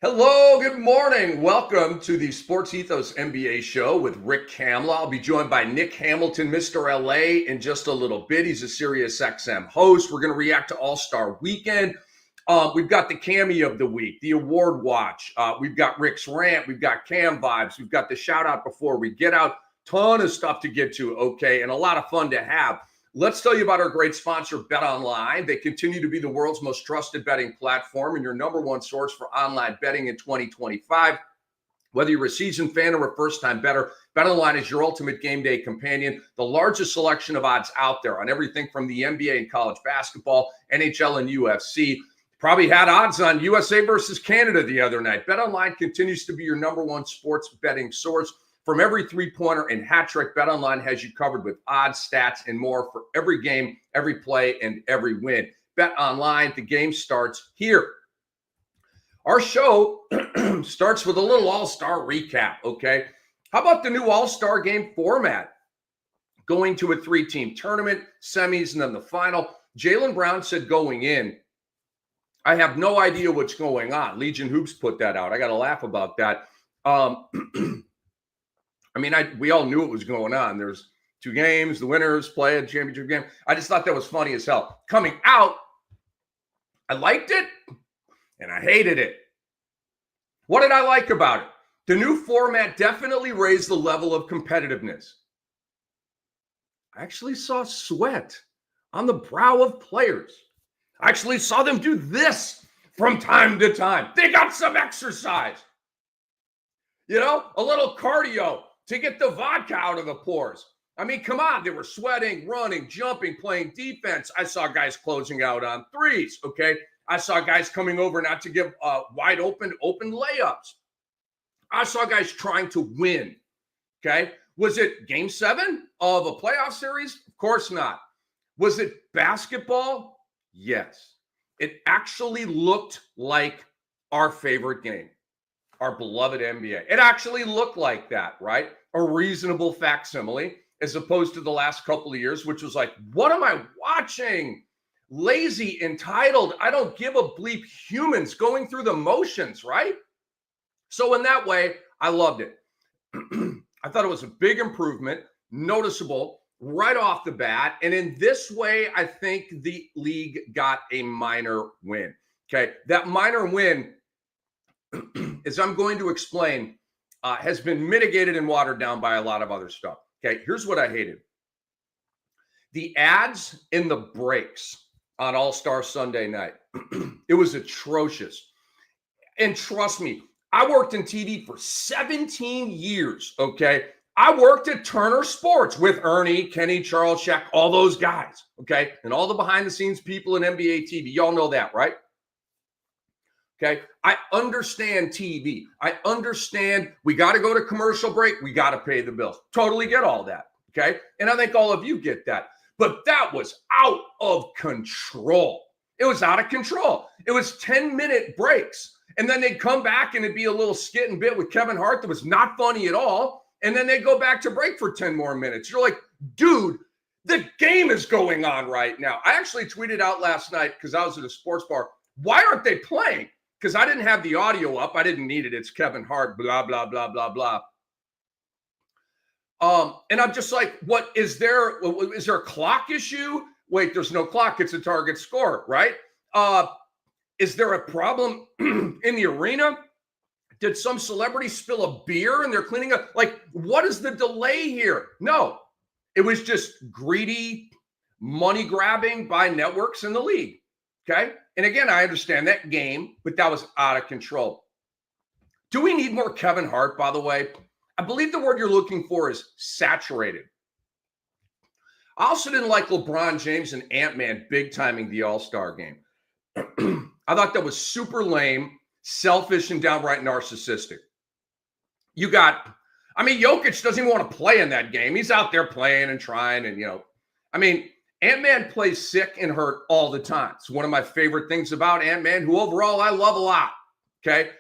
Hello, good morning. Welcome to the SportsEthos NBA show with Rick Kamla. I'll be joined by Nick Hamilton, Mr. LA, in just a little bit. He's a SiriusXM host. We're going to react to All-Star Weekend. We've got the Kammy of the week, the award watch. We've got Rick's Rant. We've got Kam Vibes. We've got the shout out before we get out. Ton of stuff to get to, okay, and a lot of fun to have. Let's tell you about our great sponsor, BetOnline. They continue to be the world's most trusted betting platform and your number one source for online betting in 2025. Whether you're a seasoned fan or a first-time bettor, BetOnline is your ultimate game day companion. The largest selection of odds out there on everything from the NBA and college basketball, NHL and UFC. Probably had odds on USA versus Canada the other night. BetOnline continues to be your number one sports betting source. From every three-pointer and hat trick, BetOnline has you covered with odds, stats, and more for every game, every play, and every win. BetOnline, the game starts here. Our show starts with a little All-Star recap, okay? How about the new All-Star game format? Going to a three-team tournament, semis, and then the final. Jaylen Brown said going in, I have no idea what's going on. Legion Hoops put that out. I got to laugh about that. We all knew what was going on. There's two games, the winners play a championship game. I just thought that was funny as hell. Coming out, I liked it and I hated it. What did I like about it? The new format definitely raised the level of competitiveness. I actually saw sweat on the brow of players. I actually saw them do this from time to time. They got some exercise. You know, a little cardio to get the vodka out of the pores. I mean, come on. They were sweating, running, jumping, playing defense. I saw guys closing out on threes, okay? I saw guys coming over not to give wide open layups. I saw guys trying to win, okay? Was it game 7 of a playoff series? Of course not. Was it basketball? Yes. It actually looked like our favorite game. Our beloved NBA. It actually looked like that, right? A reasonable facsimile, as opposed to the last couple of years, which was like, what am I watching? Lazy, entitled, I don't give a bleep humans going through the motions, right? So in that way, I loved it. I thought it was a big improvement, noticeable right off the bat. And in this way, I think the league got a minor win. Okay, that minor win, as I'm going to explain, has been mitigated and watered down by a lot of other stuff. Okay, here's what I hated. The ads in the breaks on All-Star Sunday night. It was atrocious. And trust me, I worked in TV for 17 years, okay? I worked at Turner Sports with Ernie, Kenny, Charles, Shaq, all those guys, okay? And all the behind-the-scenes people in NBA TV. Y'all know that, right? Okay, I understand TV. I understand we got to go to commercial break. We got to pay the bills. Totally get all that. Okay, and I think all of you get that. But that was out of control. It was out of control. It was 10-minute breaks. And then they'd come back and it'd be a little skit and bit with Kevin Hart that was not funny at all. And then they'd go back to break for 10 more minutes. You're like, dude, the game is going on right now. I actually tweeted out last night because I was at a sports bar. Why aren't they playing? Because I didn't have the audio up. I didn't need it. It's Kevin Hart, blah, blah, blah, blah, blah. And I'm just like, what is there? Is there a clock issue? Wait, there's no clock. It's a target score, right? Is there a problem in the arena? Did some celebrity spill a beer and they're cleaning up? Like, what is the delay here? No, it was just greedy money grabbing by networks in the league. Okay. And again, I understand that game, but that was out of control. Do we need more Kevin Hart, by the way? I believe the word you're looking for is saturated. I also didn't like LeBron James and Ant-Man big timing the All-Star game. I thought that was super lame, selfish, and downright narcissistic. Jokic doesn't even want to play in that game. He's out there playing and trying and, Ant-Man plays sick and hurt all the time. It's one of my favorite things about Ant-Man, who overall I love a lot, okay?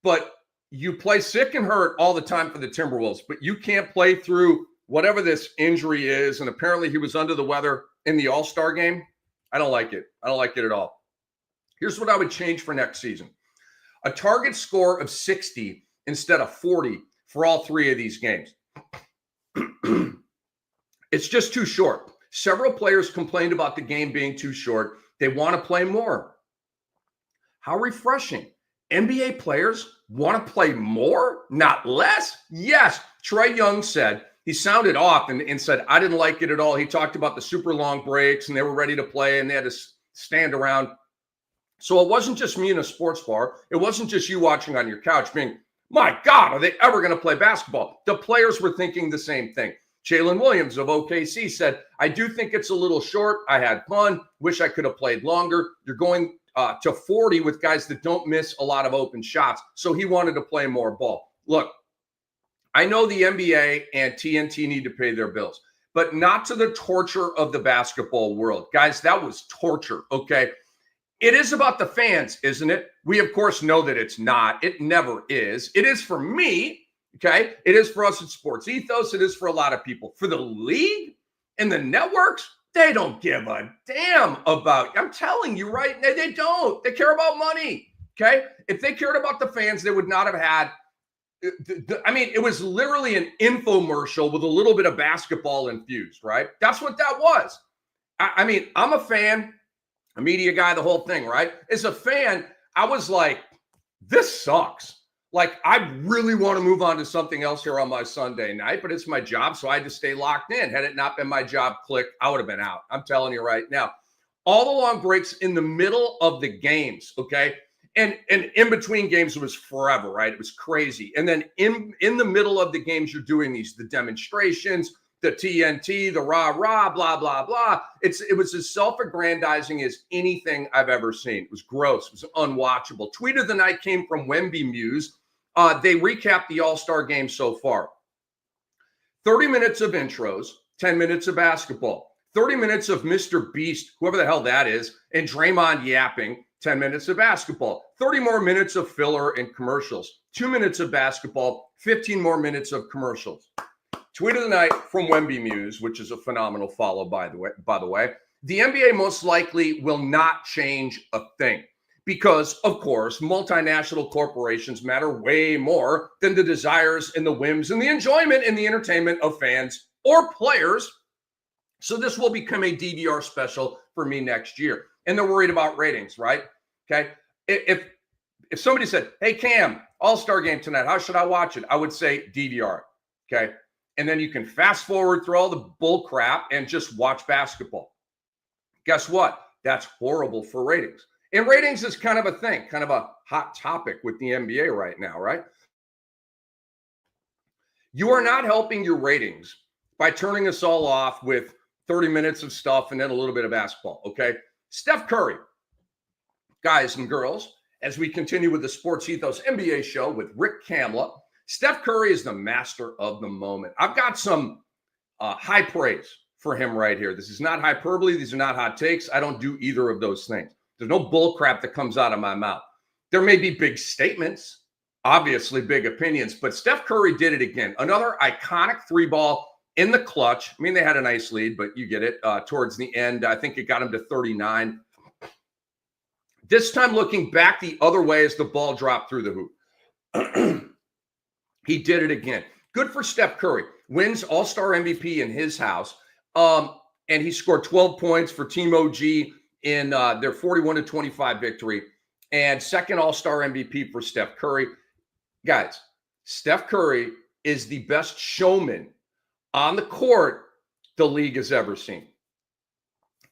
But you play sick and hurt all the time for the Timberwolves, but you can't play through whatever this injury is, and apparently he was under the weather in the All-Star game. I don't like it. I don't like it at all. Here's what I would change for next season. A target score of 60 instead of 40 for all 3 of these games. It's just too short. Several players complained about the game being too short. They want to play more. How refreshing. NBA players want to play more, not less? Yes. Trae Young said, he sounded off and said, I didn't like it at all. He talked about the super long breaks and they were ready to play and they had to stand around. So it wasn't just me in a sports bar. It wasn't just you watching on your couch being, my God, are they ever going to play basketball? The players were thinking the same thing. Jalen Williams of OKC said, I do think it's a little short. I had fun. Wish I could have played longer. You're going to 40 with guys that don't miss a lot of open shots. So he wanted to play more ball. Look, I know the NBA and TNT need to pay their bills, but not to the torture of the basketball world. Guys, that was torture, okay? It is about the fans, isn't it? We, of course, know that it's not. It never is. It is for me. Okay, it is for us at SportsEthos. It is for a lot of people. For the league and the networks, they don't give a damn about. I'm telling you, right? They don't. They care about money. Okay, if they cared about the fans, they would not have had. I mean, it was literally an infomercial with a little bit of basketball infused, right? That's what that was. I mean, I'm a fan, a media guy, the whole thing, right? As a fan, I was like, this sucks. Like, I really want to move on to something else here on my Sunday night, but it's my job, so I had to stay locked in. Had it not been my job, click, I would have been out. I'm telling you right now. All the long breaks in the middle of the games, okay? And in between games, it was forever, right? It was crazy. And then in the middle of the games, you're doing the demonstrations, the TNT, the rah-rah, blah, blah, blah. It was as self-aggrandizing as anything I've ever seen. It was gross. It was unwatchable. Tweet of the night came from Wemby Muse. They recapped the All-Star game so far. 30 minutes of intros, 10 minutes of basketball. 30 minutes of Mr. Beast, whoever the hell that is, and Draymond yapping, 10 minutes of basketball. 30 more minutes of filler and commercials. 2 minutes of basketball, 15 more minutes of commercials. Tweet of the night from Wemby Muse, which is a phenomenal follow, by the way. The NBA most likely will not change a thing because, of course, multinational corporations matter way more than the desires and the whims and the enjoyment and the entertainment of fans or players. So this will become a DVR special for me next year. And they're worried about ratings, right? Okay. If somebody said, hey, Kam, All-Star game tonight, how should I watch it? I would say DVR. Okay. And then you can fast forward through all the bull crap and just watch basketball. Guess what? That's horrible for ratings. And ratings is kind of a thing, kind of a hot topic with the NBA right now, right? You are not helping your ratings by turning us all off with 30 minutes of stuff and then a little bit of basketball, okay? Steph Curry, guys and girls, as we continue with the SportsEthos NBA show with Rick Kamla, Steph Curry is the master of the moment. I've got some high praise for him right here. This is not hyperbole. These are not hot takes. I don't do either of those things. There's no bull crap that comes out of my mouth. There may be big statements, obviously big opinions, but Steph Curry did it again. Another iconic 3-ball in the clutch. I mean, they had a nice lead, but you get it. Towards the end, I think it got him to 39. This time looking back the other way as the ball dropped through the hoop. He did it again. Good for Steph Curry. Wins All-Star MVP in his house. And he scored 12 points for Team OG in their 41-25 victory. And second All-Star MVP for Steph Curry. Guys, Steph Curry is the best showman on the court the league has ever seen.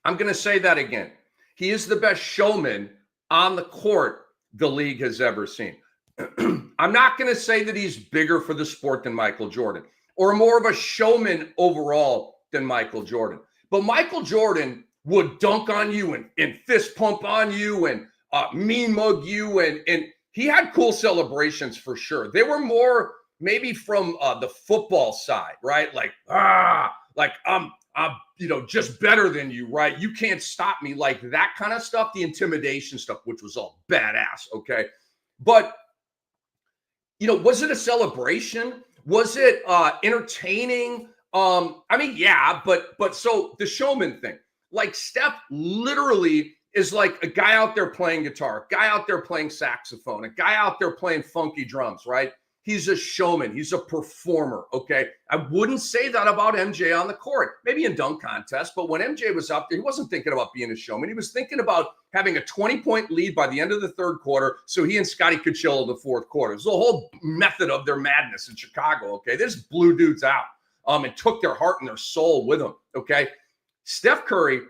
I'm going to say that again. He is the best showman on the court the league has ever seen. I'm not going to say that he's bigger for the sport than Michael Jordan or more of a showman overall than Michael Jordan. But Michael Jordan would dunk on you and fist pump on you and mean mug you. And he had cool celebrations for sure. They were more maybe from the football side, right? Like I'm just better than you, right? You can't stop me, like that kind of stuff, the intimidation stuff, which was all badass, okay? But, was it a celebration? Was it entertaining? I mean, yeah, but so the showman thing, like Steph literally is like a guy out there playing guitar, a guy out there playing saxophone, a guy out there playing funky drums, right? He's a showman. He's a performer, okay? I wouldn't say that about MJ on the court, maybe in dunk contests, but when MJ was up there, he wasn't thinking about being a showman. He was thinking about having a 20-point lead by the end of the third quarter so he and Scottie could chill in the fourth quarter. It's the whole method of their madness in Chicago, okay? They just blew dudes out and took their heart and their soul with them, okay? Steph Curry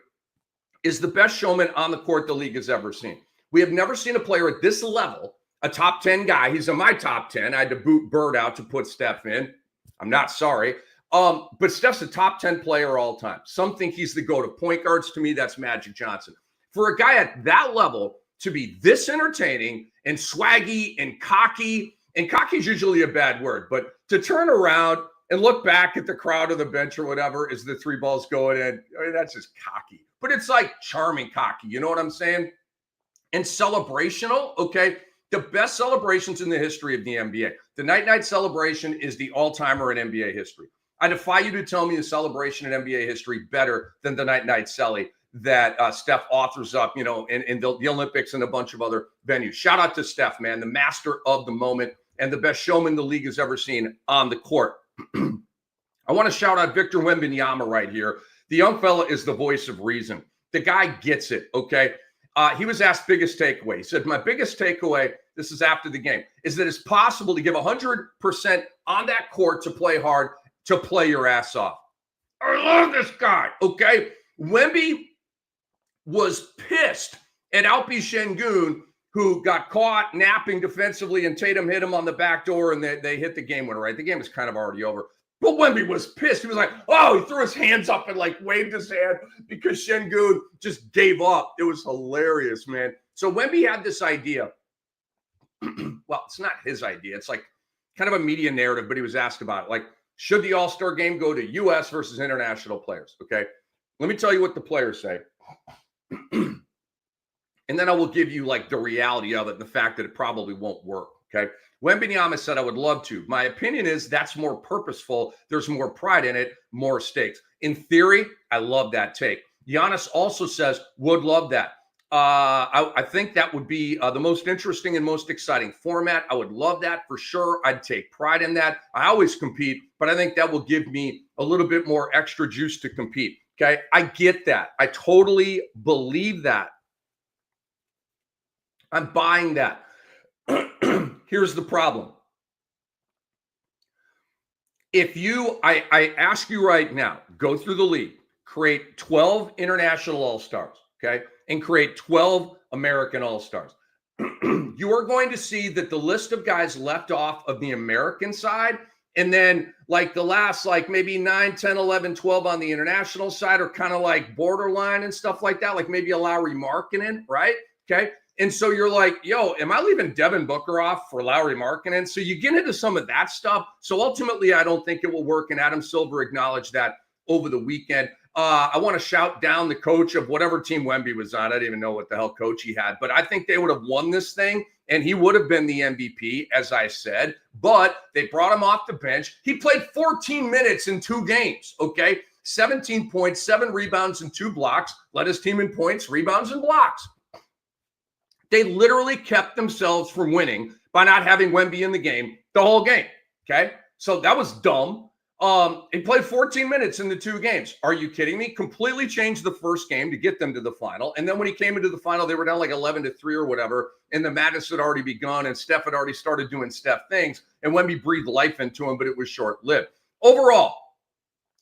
is the best showman on the court the league has ever seen. We have never seen a player at this level, a top 10 guy. He's in my top 10. I had to boot Bird out to put Steph in. I'm not sorry. But Steph's a top 10 player all time. Some think he's the go-to point guards. To me, that's Magic Johnson. For a guy at that level to be this entertaining and swaggy and cocky is usually a bad word, but to turn around and look back at the crowd or the bench or whatever as the three balls going in, I mean, that's just cocky. But it's like charming cocky. You know what I'm saying? And celebrational, okay? The best celebrations in the history of the NBA. The night-night celebration is the all-timer in NBA history. I defy you to tell me a celebration in NBA history better than the night-night celly that Steph authors up, you know, in the Olympics and a bunch of other venues. Shout out to Steph, man, the master of the moment and the best showman the league has ever seen on the court. I want to shout out Victor Wembanyama right here. The young fella is the voice of reason. The guy gets it, okay? He was asked biggest takeaway. He said, my biggest takeaway, this is after the game, is that it's possible to give 100% on that court to play hard, to play your ass off. I love this guy, okay? Wemby was pissed at Alpi Şengün, who got caught napping defensively, and Tatum hit him on the back door, and they hit the game winner, right? The game was kind of already over. But Wemby was pissed. He was like, oh, he threw his hands up and like waved his hand because Şengün just gave up. It was hilarious, man. So Wemby had this idea. Well, it's not his idea. It's like kind of a media narrative, but he was asked about it. Like, should the All-Star game go to U.S. versus international players? Okay. Let me tell you what the players say. And then I will give you like the reality of it and the fact that it probably won't work. Okay. Wembanyama said, I would love to. My opinion is that's more purposeful. There's more pride in it, more stakes. In theory, I love that take. Giannis also says, would love that. I think that would be the most interesting and most exciting format. I would love that for sure. I'd take pride in that. I always compete, but I think that will give me a little bit more extra juice to compete. Okay. I get that. I totally believe that. I'm buying that. Here's the problem. If I ask you right now, go through the league, create 12 international all-stars, okay, and create 12 American all-stars. You are going to see that the list of guys left off of the American side, and then like the last like maybe 9, 10, 11, 12 on the international side are kind of like borderline and stuff like that, like maybe a Lauri Markkanen, right? Okay. And so you're like, yo, am I leaving Devin Booker off for Lauri Markkanen? So you get into some of that stuff. So ultimately, I don't think it will work. And Adam Silver acknowledged that over the weekend. I want to shout down the coach of whatever team Wemby was on. I didn't even know what the hell coach he had, but I think they would have won this thing and he would have been the MVP, as I said, but they brought him off the bench. He played 14 minutes in 2 games, okay? 17 points, 7 rebounds, and 2 blocks, led his team in points, rebounds, and blocks. They literally kept themselves from winning by not having Wemby in the game the whole game, okay? So that was dumb. He played 14 minutes in the 2 games. Are you kidding me? Completely changed the first game to get them to the final. And then when he came into the final, they were down like 11-3 or whatever, and the madness had already begun, and Steph had already started doing Steph things, and Wemby breathed life into him, but it was short-lived. Overall,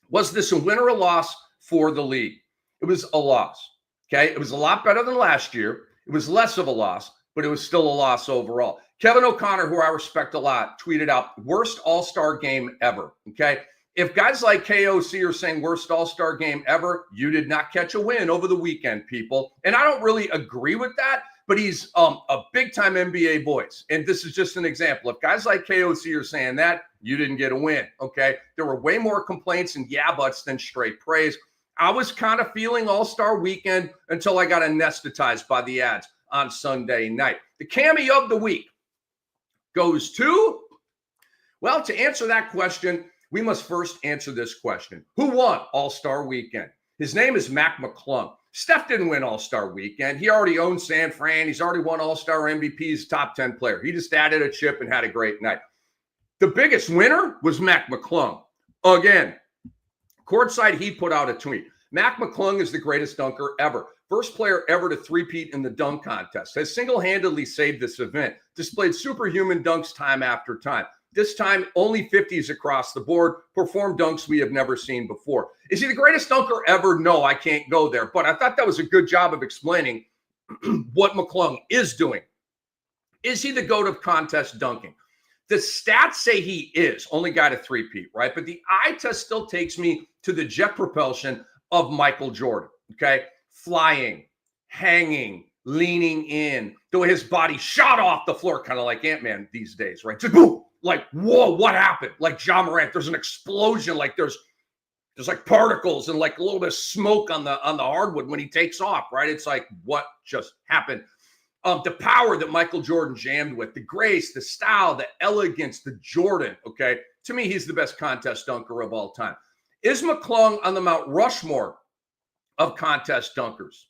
was this a win or a loss for the league? It was a loss, okay? It was a lot better than last year. It was less of a loss, but it was still a loss overall. Kevin O'Connor, who I respect a lot, tweeted out, worst all-star game ever, okay? If guys like KOC are saying worst all-star game ever, you did not catch a win over the weekend, people. And I don't really agree with that, but he's a big-time NBA voice. And this is just an example. If guys like KOC are saying that, you didn't get a win, okay? There were way more complaints and yeah buts than straight praise. I was kind of feeling all-star weekend until I got anesthetized by the ads on Sunday night. The Kammy of the week goes to, well, to answer that question, we must first answer this question. Who won All-Star Weekend? His name is Mac McClung. Steph didn't win All-Star Weekend. He already owns San Fran. He's already won All-Star MVPs, top 10 player. He just added a chip and had a great night. The biggest winner was Mac McClung. Again, courtside, he put out a tweet. Mac McClung is the greatest dunker ever. First player ever to three-peat in the dunk contest. Has single-handedly saved this event. Displayed superhuman dunks time after time. This time, only 50s across the board. Performed dunks we have never seen before. Is he the greatest dunker ever? No, I can't go there. But I thought that was a good job of explaining what McClung is doing. Is he the GOAT of contest dunking? The stats say he is. Only got a three-peat, right? But the eye test still takes me to the jet propulsion of Michael Jordan, okay? Flying, hanging, leaning in, the way his body shot off the floor, kind of like Ant-Man these days, right? Just boom, like, whoa, what happened? Like Ja Morant, there's an explosion, like there's like particles and like a little bit of smoke on the hardwood when he takes off, right? It's like, what just happened? The power that Michael Jordan jammed with, the grace, the style, the elegance, the Jordan, okay? To me, he's the best contest dunker of all time. Is McClung on the Mount Rushmore of contest dunkers?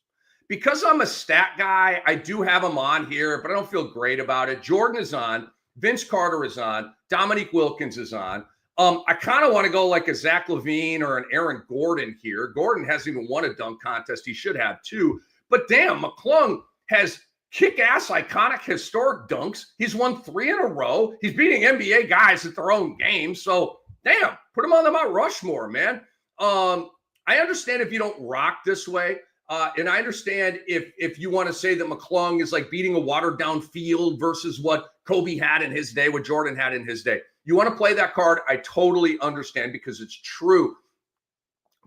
Because I'm a stat guy, I do have him on here, but I don't feel great about it. Jordan is on. Vince Carter is on. Dominique Wilkins is on. I kind of want to go like a Zach LaVine or an Aaron Gordon here. Gordon hasn't even won a dunk contest. He should have too. But damn, McClung has kick-ass, iconic, historic dunks. He's won 3 in a row. He's beating NBA guys at their own game. So, damn, put him on the Mount Rushmore, man. I understand if you don't rock this way. And I understand if you want to say that McClung is like beating a watered-down field versus what Kobe had in his day, what Jordan had in his day. You want to play that card? I totally understand because it's true.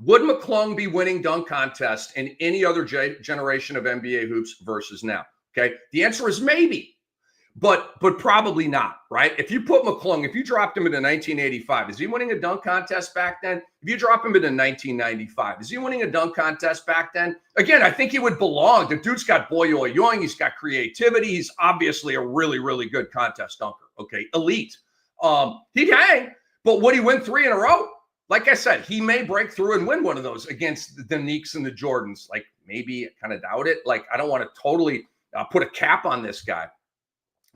Would McClung be winning dunk contests in any other generation of NBA hoops versus now? Okay, the answer is maybe, but probably not, right? If you put McClung, if you dropped him into 1985, is he winning a dunk contest back then? If you drop him into 1995, is he winning a dunk contest back then? Again, I think he would belong. The dude's got boy yoing. He's got creativity. He's obviously a really, really good contest dunker. Okay, elite. He'd hang, but would he win 3 in a row? Like I said, he may break through and win one of those against the Knicks and the Jordans. Like maybe, I kind of doubt it. Like I don't want to totally put a cap on this guy.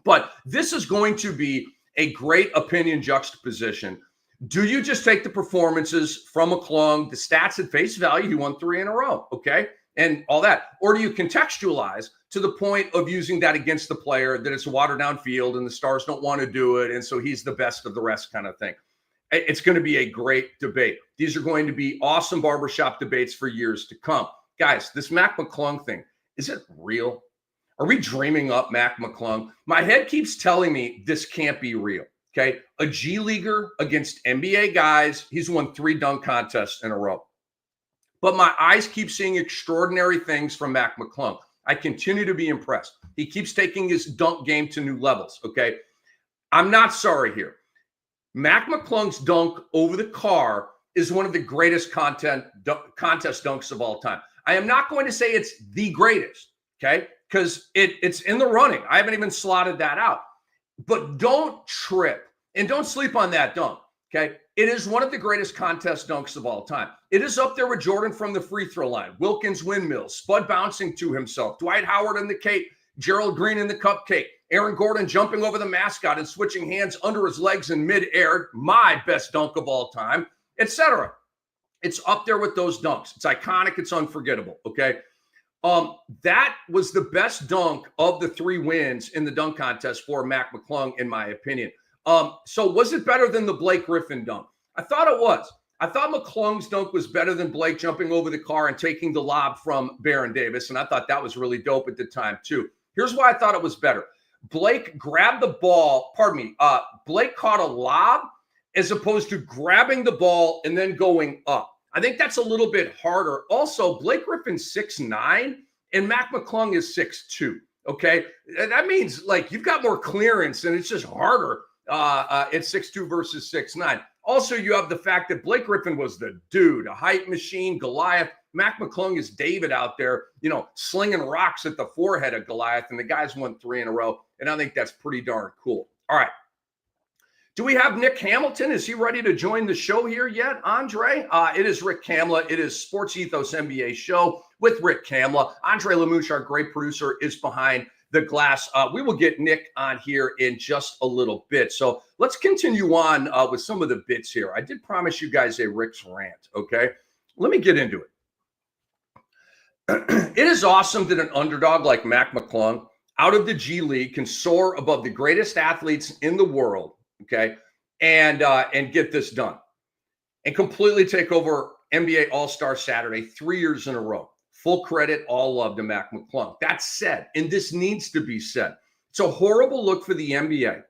But this is going to be a great opinion juxtaposition. Do you just take the performances from McClung, the stats at face value? He won 3 in a row, okay? And all that. Or do you contextualize to the point of using that against the player, that it's a watered down field and the stars don't want to do it, and so he's the best of the rest kind of thing? It's going to be a great debate. These are going to be awesome barbershop debates for years to come. Guys, this Mac McClung thing, is it real? Are we dreaming up Mac McClung? My head keeps telling me this can't be real, okay? A G Leaguer against NBA guys. He's won 3 dunk contests in a row. But my eyes keep seeing extraordinary things from Mac McClung. I continue to be impressed. He keeps taking his dunk game to new levels, okay? I'm not sorry here. Mac McClung's dunk over the car is one of the greatest contest dunks of all time. I am not going to say it's the greatest, okay? Because it's in the running. I haven't even slotted that out. But don't trip and don't sleep on that dunk, okay? It is one of the greatest contest dunks of all time. It is up there with Jordan from the free throw line, Wilkins windmill, Spud bouncing to himself, Dwight Howard in the cape, Gerald Green in the cupcake, Aaron Gordon jumping over the mascot and switching hands under his legs in midair, my best dunk of all time, etc. It's up there with those dunks. It's iconic. It's unforgettable, okay? That was the best dunk of the 3 wins in the dunk contest for Mac McClung, in my opinion. So was it better than the Blake Griffin dunk? I thought it was. I thought McClung's dunk was better than Blake jumping over the car and taking the lob from Baron Davis, and I thought that was really dope at the time too. Here's why I thought it was better. Blake grabbed the ball, Blake caught a lob as opposed to grabbing the ball and then going up. I think that's a little bit harder. Also, Blake Griffin's 6'9", and Mac McClung is 6'2", okay? That means, like, you've got more clearance, and it's just harder at 6'2" versus 6'9". Also, you have the fact that Blake Griffin was the dude, a height machine, Goliath. Mac McClung is David out there, slinging rocks at the forehead of Goliath, and the guys won 3 in a row, and I think that's pretty darn cool. All right. Do we have Nick Hamilton? Is he ready to join the show here yet, Andre? It is Rick Kamla. It is SportsEthos NBA show. with Rick Kamla. Andre Lamouche, our great producer, is behind the glass. We will get Nick on here in just a little bit. So let's continue on with some of the bits here. I did promise you guys a Rick's rant, okay? Let me get into it. It is awesome that an underdog like Mac McClung out of the G League can soar above the greatest athletes in the world, okay, and get this done and completely take over NBA All-Star Saturday 3 years in a row. Full credit, all love to Mac McClung. That said, and this needs to be said, it's a horrible look for the NBA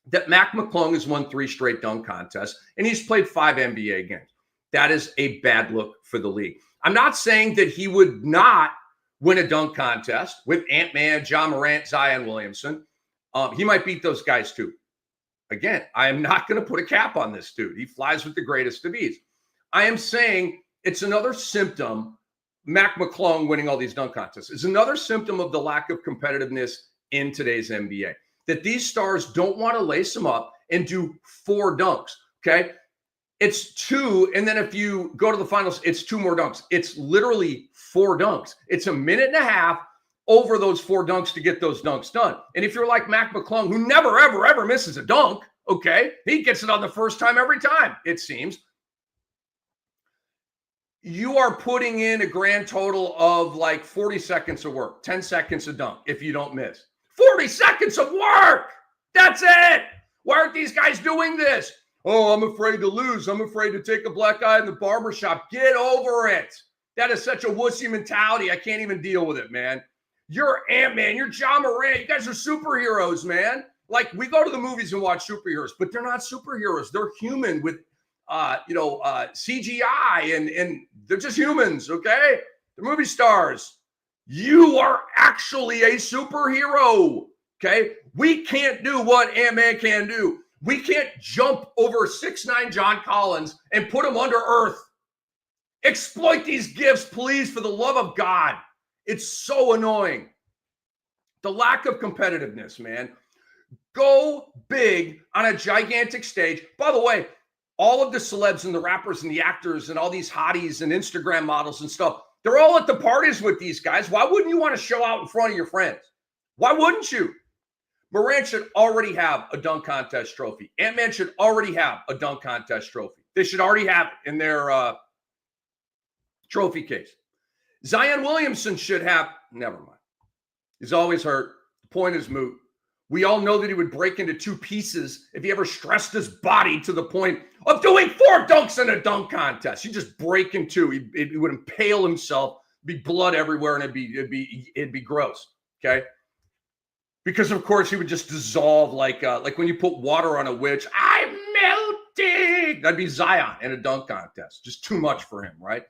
that Mac McClung has won 3 straight dunk contests and he's played 5 NBA games. That is a bad look for the league. I'm not saying that he would not win a dunk contest with Ant-Man, John Morant, Zion Williamson. He might beat those guys too. Again, I am not going to put a cap on this dude. He flies with the greatest of ease. I am saying it's another symptom, Mac McClung winning all these dunk contests, is another symptom of the lack of competitiveness in today's NBA. That these stars don't want to lace them up and do 4 dunks, okay? It's 2, and then if you go to the finals, it's 2 more dunks. It's literally 4 dunks. It's a minute and a half over those 4 dunks to get those dunks done. And if you're like Mac McClung, who never, ever, ever misses a dunk, okay, he gets it on the first time every time, it seems. You are putting in a grand total of like 40 seconds of work, 10 seconds a dunk if you don't miss. 40 seconds of work! That's it! Why aren't these guys doing this? Oh, I'm afraid to lose. I'm afraid to take a black eye in the barbershop. Get over it. That is such a wussy mentality. I can't even deal with it, man. You're Ant-Man. You're John Morant. You guys are superheroes, man. Like, we go to the movies and watch superheroes, but they're not superheroes. They're human with, CGI, and they're just humans, okay? They're movie stars. You are actually a superhero, okay? We can't do what Ant-Man can do. We can't jump over 6'9" John Collins and put him under earth. Exploit these gifts, please, for the love of God. It's so annoying. The lack of competitiveness, man. Go big on a gigantic stage. By the way, all of the celebs and the rappers and the actors and all these hotties and Instagram models and stuff, they're all at the parties with these guys. Why wouldn't you want to show out in front of your friends? Why wouldn't you? Morant should already have a dunk contest trophy. Ant-Man should already have a dunk contest trophy. They should already have it in their trophy case. Zion Williamson should have, never mind. He's always hurt. The point is moot. We all know that he would break into 2 pieces if he ever stressed his body to the point of doing 4 dunks in a dunk contest. He'd just break in 2. He would impale himself, be blood everywhere, and it'd be gross. Okay. Because of course he would just dissolve like when you put water on a witch. I'm melting. That'd be Zion in a dunk contest. Just too much for him, right?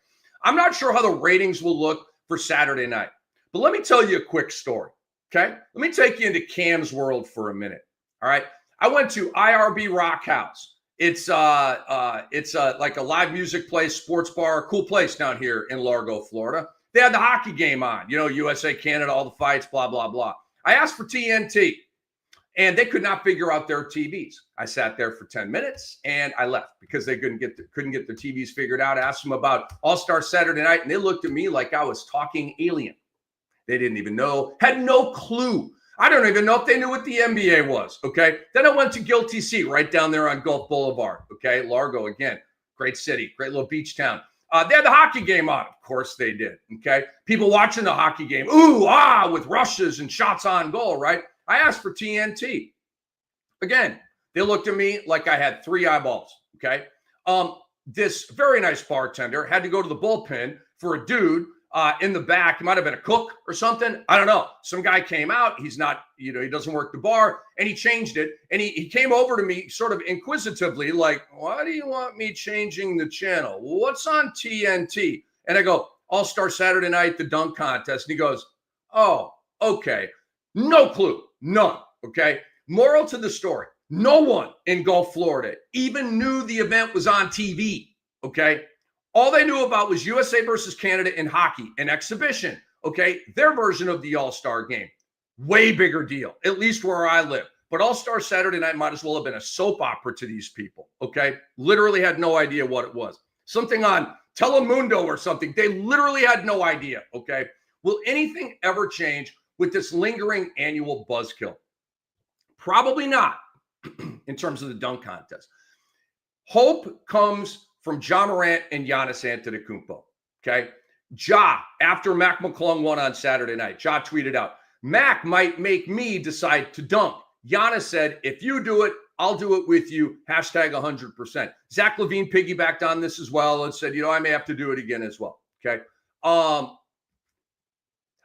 I'm not sure how the ratings will look for Saturday night, but let me tell you a quick story. Okay, let me take you into Kam's world for a minute. All right, I went to IRB Rock House. It's like a live music place, sports bar, cool place down here in Largo, Florida. They had the hockey game on. You know, USA, Canada, all the fights, blah blah blah. I asked for TNT, and they could not figure out their TVs. I sat there for 10 minutes, and I left because they couldn't get their TVs figured out. I asked them about All-Star Saturday Night, and they looked at me like I was talking alien. They didn't even know, had no clue. I don't even know if they knew what the NBA was, okay? Then I went to Guilty Seat right down there on Gulf Boulevard, okay? Largo, again, great city, great little beach town. They had the hockey game on. Of course they did, okay? People watching the hockey game, ooh, ah, with rushes and shots on goal, right? I asked for TNT. Again, they looked at me like I had 3 eyeballs, okay? This very nice bartender had to go to the bullpen for a dude in the back. He might have been a cook or something. I don't know. Some guy came out. He's not, he doesn't work the bar, and he changed it. And he came over to me sort of inquisitively, like, why do you want me changing the channel? What's on TNT? And I go, All-Star Saturday Night, the dunk contest. And he goes, oh, okay. No clue. None. Okay. Moral to the story. No one in Gulf, Florida even knew the event was on TV. Okay. All they knew about was USA versus Canada in hockey, an exhibition, okay? Their version of the All-Star game. Way bigger deal, at least where I live. But All-Star Saturday Night might as well have been a soap opera to these people, okay? Literally had no idea what it was. Something on Telemundo or something. They literally had no idea, okay? Will anything ever change with this lingering annual buzzkill? Probably not in terms of the dunk contest. Hope comes from Ja Morant and Giannis Antetokounmpo, okay? Ja, after Mac McClung won on Saturday night, Ja tweeted out, Mac might make me decide to dunk. Giannis said, if you do it, I'll do it with you. Hashtag 100%. Zach LaVine piggybacked on this as well and said, I may have to do it again as well. Okay. I'm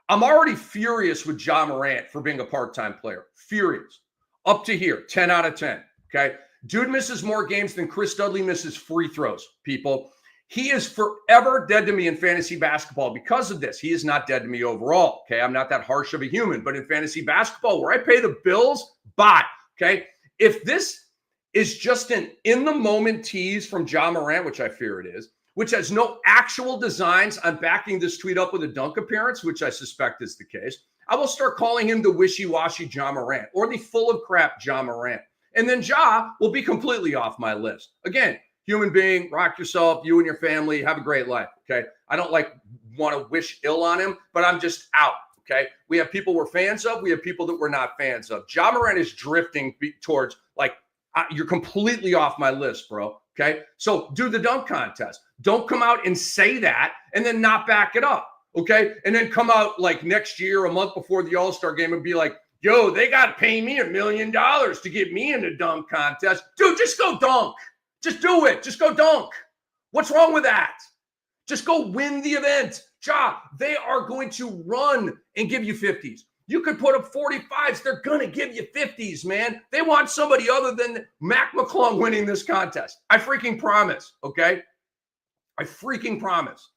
already furious with Ja Morant for being a part-time player. Furious. Up to here, 10 out of 10. Okay. Dude misses more games than Chris Dudley misses free throws, people. He is forever dead to me in fantasy basketball because of this. He is not dead to me overall. Okay. I'm not that harsh of a human, but in fantasy basketball, where I pay the bills, bye. Okay. If this is just an in-the-moment tease from Ja Morant, which I fear it is, which has no actual designs on backing this tweet up with a dunk appearance, which I suspect is the case, I will start calling him the wishy-washy Ja Morant or the full-of-crap Ja Morant. And then Ja will be completely off my list. Again, human being, rock yourself, you and your family, have a great life, okay? I don't want to wish ill on him, but I'm just out. Okay, we have people we're fans of. We have people that we're not fans of. Ja Morant is drifting towards you're completely off my list, bro. Okay, so do the dunk contest. Don't come out and say that and then not back it up. Okay, and then come out like next year, a month before the All-Star game, and be like, "Yo, they got to pay me $1 million to get me in the dunk contest." Dude, just go dunk. Just do it. Just go dunk. What's wrong with that? Just go win the event. Ja, they are going to run and give you 50s. You could put up 45s. They're going to give you 50s, man. They want somebody other than Mac McClung winning this contest. I freaking promise, okay? I freaking promise.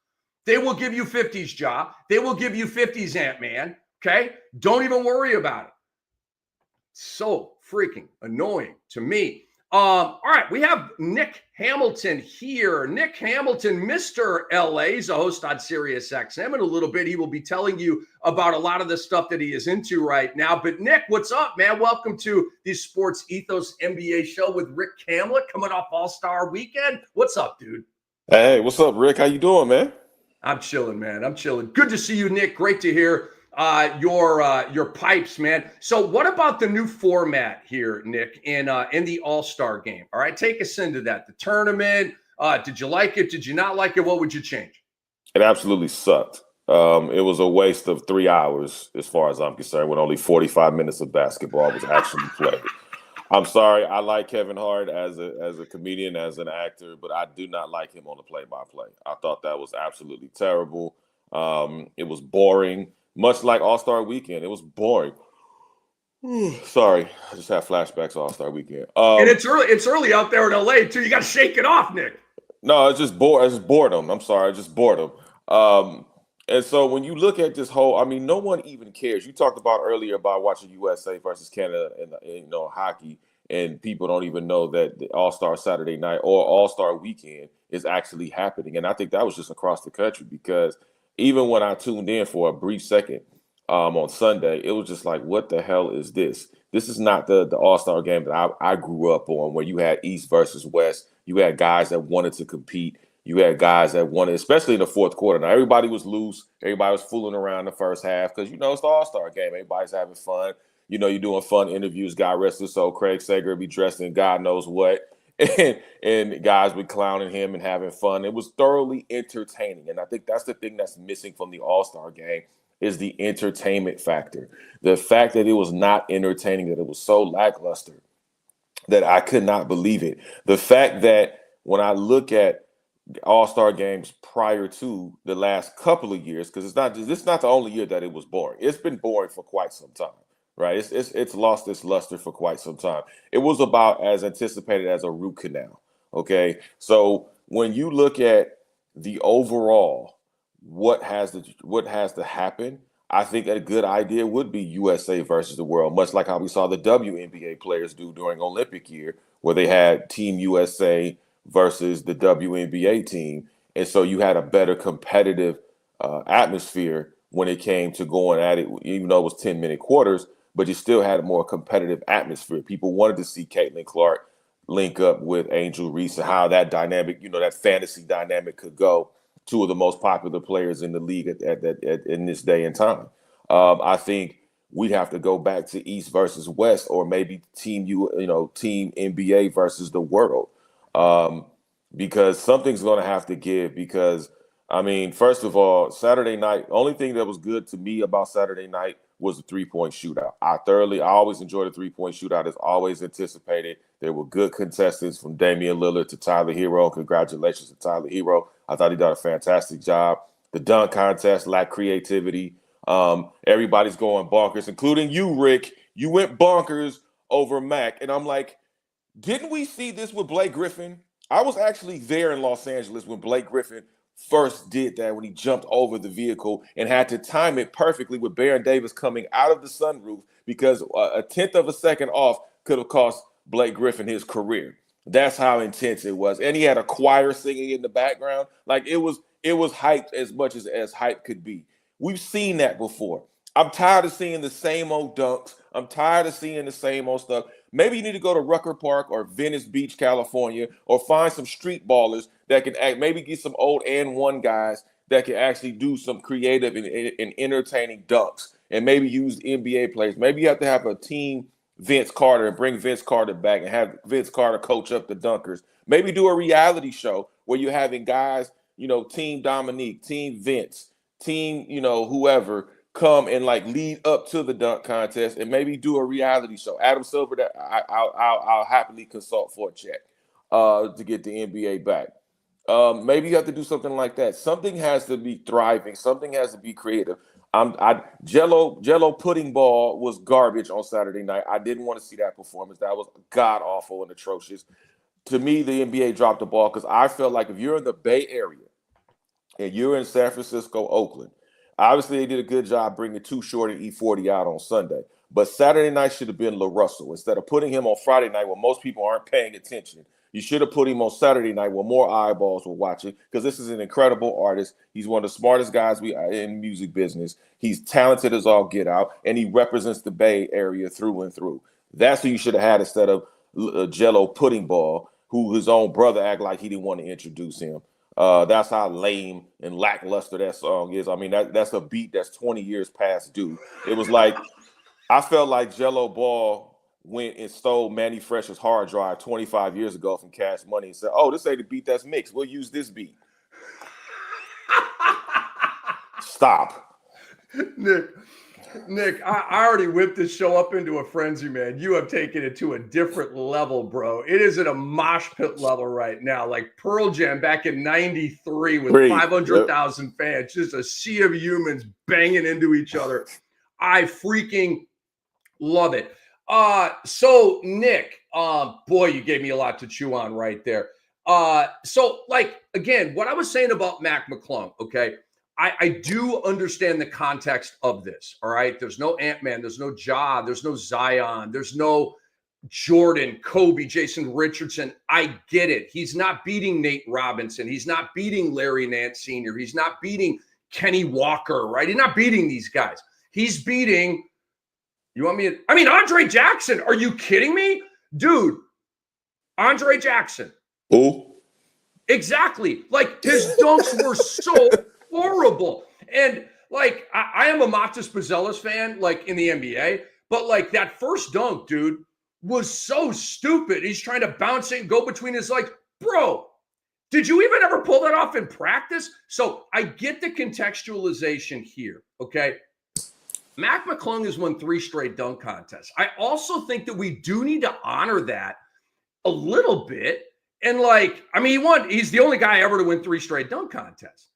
They will give you 50s, Ja. They will give you 50s, Ant-Man, okay? Don't even worry about it. So freaking annoying to me. All right, we have Nick Hamilton here. Nick Hamilton, Mr. LA. He's a host on SiriusXM. In a little bit, he will be telling you about a lot of the stuff that he is into right now. But Nick, what's up, man? Welcome to the Sports Ethos NBA show with Rick Kamla coming off All-Star Weekend. What's up, dude? Hey, what's up, Rick? How you doing, man? I'm chilling, man. I'm chilling. Good to see you, Nick. Great to hear your pipes, man. So what about the new format here, Nick, in the All-Star game? All right, take us into that. The tournament, did you like it? Did you not like it? What would you change? It absolutely sucked. It was a waste of 3 hours, as far as I'm concerned, when only 45 minutes of basketball was actually played. I'm sorry. I like Kevin Hart as a comedian, as an actor, but I do not like him on the play-by-play. I thought that was absolutely terrible. It was boring. Much like All-Star Weekend, it was boring. Sorry, I just had flashbacks All-Star Weekend. And it's early out there in LA too. You got to shake it off, Nick. No, it's just boredom. I'm sorry, just boredom. And so when you look at this whole, no one even cares. You talked about earlier about watching USA versus Canada and hockey, and people don't even know that the All-Star Saturday night or All-Star Weekend is actually happening. And I think that was just across the country, because even when I tuned in for a brief second on Sunday, it was just like, what the hell is this? This is not the All-Star game that I grew up on, where you had East versus West. You had guys that wanted to compete. You had guys that wanted, especially in the fourth quarter. Now, everybody was loose. Everybody was fooling around the first half because, it's the All-Star game. Everybody's having fun. You're doing fun interviews. God rest his soul. Craig Sager be dressed in God knows what. And guys be clowning him and having fun. It was thoroughly entertaining. And I think that's the thing that's missing from the All-Star game, is the entertainment factor. The fact that it was not entertaining, that it was so lackluster, that I could not believe it. The fact that when I look at All-Star games prior to the last couple of years, because it's not the only year that it was boring. It's been boring for quite some time. Right, it's lost its luster for quite some time. It was about as anticipated as a root canal. Okay, so when you look at the overall, what has to happen, I think a good idea would be USA versus the world, much like how we saw the WNBA players do during Olympic year, where they had Team USA versus the WNBA team, and so you had a better competitive atmosphere when it came to going at it, even though it was 10-minute quarters. But you still had a more competitive atmosphere. People wanted to see Caitlin Clark link up with Angel Reese and how that dynamic, that fantasy dynamic could go. two of the most popular players in the league in this day and time. I think we'd have to go back to East versus West, or maybe team NBA versus the world, because something's going to have to give. Because I mean, first of all, Saturday night, only thing that was good to me about Saturday night was the 3-point shootout. I always enjoyed the 3-point shootout. As always anticipated. There were good contestants from Damian Lillard to Tyler Hero. Congratulations to Tyler Hero. I thought he did a fantastic job. The dunk contest lacked creativity. Everybody's going bonkers, including you, Rick. You went bonkers over Mac. And I'm like, didn't we see this with Blake Griffin? I was actually there in Los Angeles when Blake Griffin first did that, when he jumped over the vehicle and had to time it perfectly with Baron Davis coming out of the sunroof, because a tenth of a second off could have cost Blake Griffin his career. That's how intense it was. And he had a choir singing in the background. Like, it was hyped as much as hype could be. We've seen that before. I'm tired of seeing the same old dunks. I'm tired of seeing the same old stuff. Maybe you need to go to Rucker Park or Venice Beach, California, or find some street ballers that can maybe get some old and one guys that can actually do some creative and entertaining dunks, and maybe use NBA players. Maybe you have to have a team Vince Carter and bring Vince Carter back and have Vince Carter coach up the dunkers. Maybe do a reality show where you're having guys, Team Dominique, Team Vince, Team, whoever, come and like lead up to the dunk contest, and maybe do a reality show. Adam Silver, that I'll happily consult for a check to get the NBA back. Maybe you have to do something like that. Something has to be thriving. Something has to be creative. Jello pudding ball was garbage on Saturday night. I didn't want to see that performance. That was god awful and atrocious. To me, the NBA dropped the ball, because I felt like if you're in the Bay Area and you're in San Francisco, Oakland, obviously they did a good job bringing Too Short and E40 out on Sunday. But Saturday night should have been LaRussell. Instead of putting him on Friday night when most people aren't paying attention, you should have put him on Saturday night when more eyeballs were watching, because this is an incredible artist. He's one of the smartest guys in music business. He's talented as all get out, and he represents the Bay Area through and through. That's who you should have had instead of Jello pudding ball, who his own brother act like he didn't want to introduce him. That's how lame and lackluster that song is. I mean, that's a beat that's 20 years past due. It was like, I felt like Jello Ball went and stole Manny Fresh's hard drive 25 years ago from Cash Money and said, "Oh, this ain't the beat that's mixed. We'll use this beat." Stop. Nick, I already whipped this show up into a frenzy, man. You have taken it to a different level, bro. It is at a mosh pit level right now, like Pearl Jam back in '93 with 500,000 fans, just a sea of humans banging into each other. I freaking love it. So Nick, boy, you gave me a lot to chew on right there. So like, again, what I was saying about Mac McClung, okay, I do understand the context of this. All right. There's no Ant-Man, there's no Ja, there's no Zion, there's no Jordan, Kobe, Jason Richardson. I get it. He's not beating Nate Robinson. He's not beating Larry Nance Sr. He's not beating Kenny Walker, right? He's not beating these guys. He's beating, Andre Jackson. Are you kidding me? Dude, Andre Jackson. Who? Exactly. Like, his dunks were so horrible. And like, I am a Matas Buzelis fan, like in the NBA, but like that first dunk, dude, was so stupid. He's trying to bounce it and go between his legs. Bro, did you even ever pull that off in practice? So I get the contextualization here, okay? Mac McClung has won 3 straight dunk contests. I also think that we do need to honor that a little bit. And like, he's the only guy ever to win 3 straight dunk contests.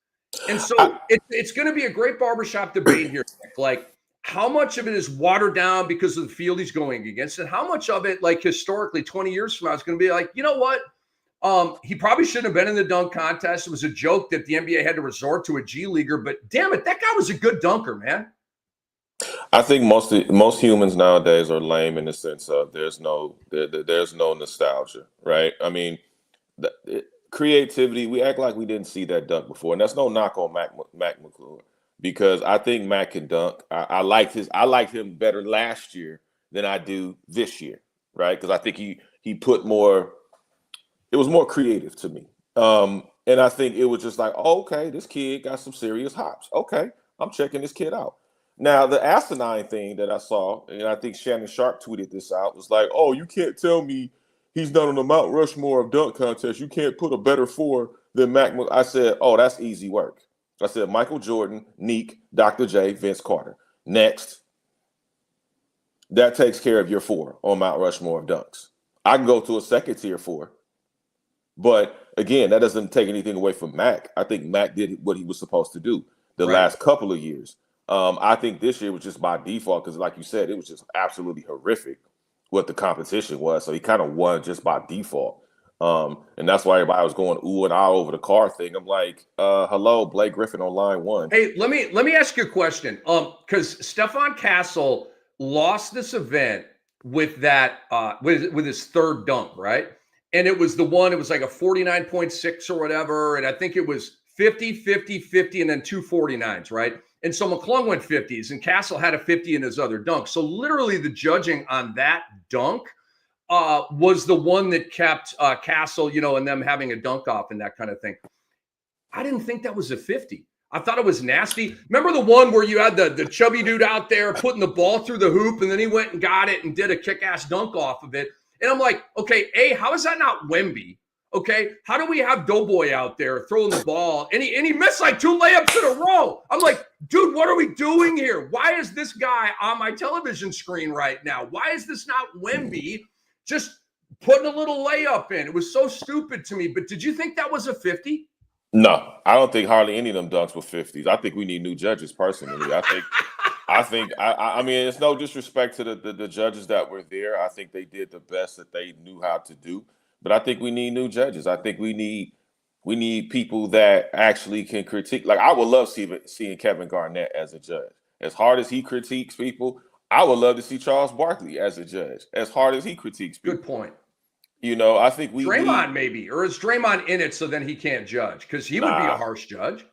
And so it's going to be a great barbershop debate here. Like, how much of it is watered down because of the field he's going against, and how much of it, like historically, 20 years from now, is going to be like, you know what? He probably shouldn't have been in the dunk contest. It was a joke that the NBA had to resort to a G leaguer, but damn it, that guy was a good dunker, man. I think most humans nowadays are lame in the sense of there's no nostalgia, right? I mean, creativity. We act like we didn't see that dunk before, and that's no knock on Mac McClung, because I think Mac can dunk. I liked him better last year than I do this year, right? Because I think he put more. It was more creative to me. And I think it was just like, oh, okay, this kid got some serious hops. Okay, I'm checking this kid out. Now, the asinine thing that I saw, and I think Shannon Sharp tweeted this out, was like, oh, you can't tell me he's not on the Mount Rushmore of dunk contest. You can't put a better four than Mac. I said, oh, that's easy work. I said, Michael Jordan, Neek, Dr. J, Vince Carter. Next. That takes care of your four on Mount Rushmore of dunks. I can go to a second tier four. But again, that doesn't take anything away from Mac. I think Mac did what he was supposed to do the last couple of years. I think this year was just by default because, like you said, it was just absolutely horrific what the competition was. So he kind of won just by default. And that's why everybody was going ooh and ah over the car thing. I'm like, hello, Blake Griffin on line one. Hey, let me ask you a question. Because Stefan Castle lost this event with that with his third dunk, right? And it was the one, it was like a 49.6 or whatever. And I think it was 50, 50, 50, and then two 49s, right? And so McClung went 50s and Castle had a 50 in his other dunk. So literally the judging on that dunk was the one that kept Castle, and them having a dunk off and that kind of thing. I didn't think that was a 50. I thought it was nasty. Remember the one where you had the chubby dude out there putting the ball through the hoop and then he went and got it and did a kick-ass dunk off of it. And I'm like, okay, A, how is that not Wemby? Okay, how do we have Doughboy out there throwing the ball? And he missed like 2 layups in a row. I'm like, dude, what are we doing here? Why is this guy on my television screen right now? Why is this not Wemby just putting a little layup in? It was so stupid to me. But did you think that was a 50? No, I don't think hardly any of them dunks were 50s. I think we need new judges personally. I mean, it's no disrespect to the judges that were there. I think they did the best that they knew how to do. But I think we need new judges. I think we need people that actually can critique. Like I would love seeing Kevin Garnett as a judge. As hard as he critiques people, I would love to see Charles Barkley as a judge. As hard as he critiques people. Good point. I think Draymond maybe, or is Draymond in it so then he can't judge? Because he would be a harsh judge.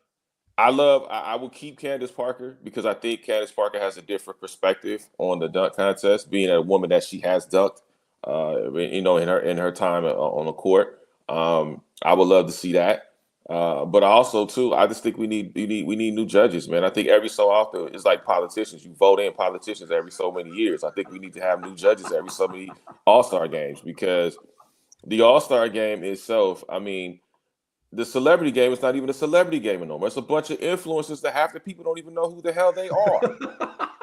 I will keep Candace Parker because I think Candace Parker has a different perspective on the dunk contest, being a woman that she has dunked, in her time on the court. I would love to see that. But also too, I just think we need new judges, man. I think every so often it's like politicians. You vote in politicians every so many years. I think we need to have new judges every so many All-Star games because the All-Star game itself, I mean, the celebrity game is not even a celebrity game anymore. It's a bunch of influencers that half the people don't even know who the hell they are.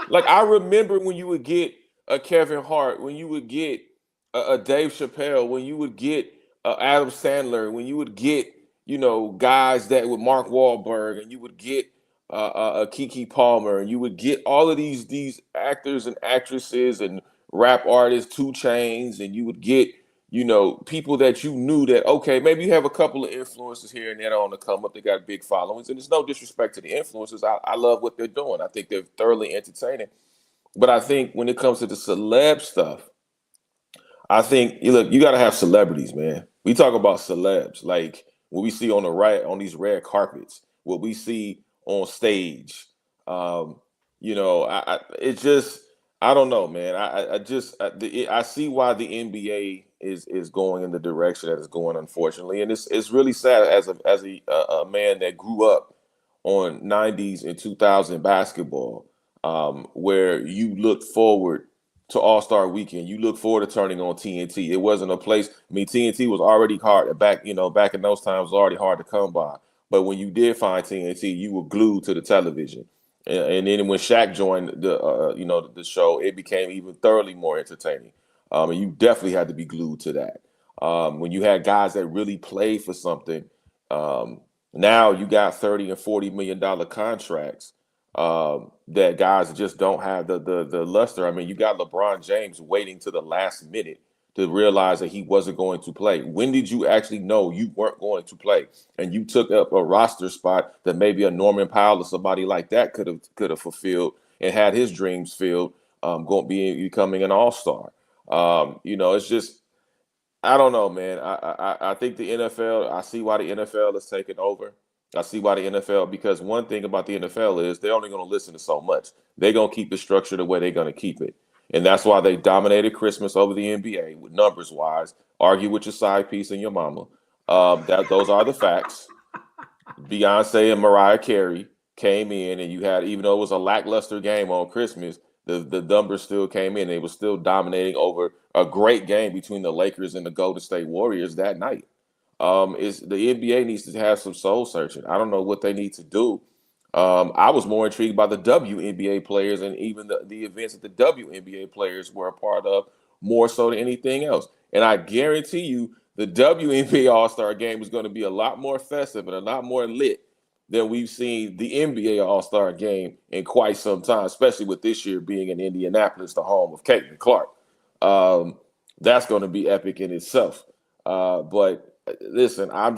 Like I remember when you would get a Kevin Hart, when you would get a Dave Chappelle, when you would get Adam Sandler, when you would get guys that with Mark Wahlberg, and you would get a Keke Palmer, and you would get all of these actors and actresses and rap artists, 2 Chainz, and you would get people that you knew that, okay, maybe you have a couple of influencers here and there on the come up. They got big followings, and there's no disrespect to the influencers. I love what they're doing. I think they're thoroughly entertaining. But I think when it comes to the celeb stuff, I think, you got to have celebrities, man. We talk about celebs, like what we see on these red carpets, what we see on stage. I don't know, man. I see why the NBA is going in the direction that it's going, unfortunately, and it's really sad as a man that grew up on 90s and 2000 basketball, where you look forward to All-Star Weekend. You look forward to turning on TNT. It wasn't a place. I mean, TNT was already hard back in those times. It was already hard to come by. But when you did find TNT, you were glued to the television. And then when Shaq joined the show, it became even thoroughly more entertaining. And you definitely had to be glued to that. When you had guys that really played for something, now you got $30 and $40 million contracts that guys just don't have the luster. I mean, you got LeBron James waiting to the last minute to realize that he wasn't going to play. When did you actually know you weren't going to play? And you took up a roster spot that maybe a Norman Powell or somebody like that could have fulfilled and had his dreams filled, becoming an all-star. It's just, I don't know, man. I think the NFL, I see why the NFL is taking over. I see why the NFL, because one thing about the NFL is they're only going to listen to so much. They're going to keep the structure the way they're going to keep it. And that's why they dominated Christmas over the NBA with numbers wise. Argue with your side piece and your mama. Those are the facts. Beyonce and Mariah Carey came in, and you had, even though it was a lackluster game on Christmas, the numbers still came in. They were still dominating over a great game between the Lakers and the Golden State Warriors that night. Is the NBA needs to have some soul searching. I don't know what they need to do. I was more intrigued by the WNBA players and even the events that the WNBA players were a part of more so than anything else. And I guarantee you the WNBA All-Star game is going to be a lot more festive and a lot more lit than we've seen the NBA All-Star game in quite some time, especially with this year being in Indianapolis, the home of Caitlin Clark. That's going to be epic in itself. But listen, I'm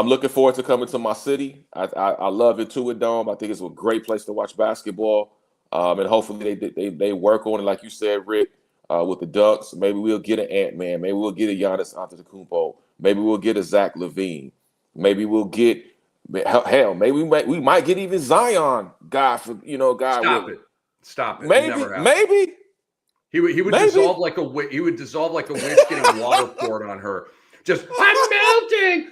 looking forward to coming to my city. I love Intuit Dome. I think it's a great place to watch basketball. And hopefully they work on it, like you said, Rick, with the Ducks. Maybe we'll get an Ant-Man. Maybe we'll get a Giannis Antetokounmpo. Maybe we'll get a Zach LaVine. Maybe we'll get maybe we might get even Zion. God Stop willing. it. Stop it. Maybe. He would dissolve like a wish getting water poured on her. Just, I'm melting.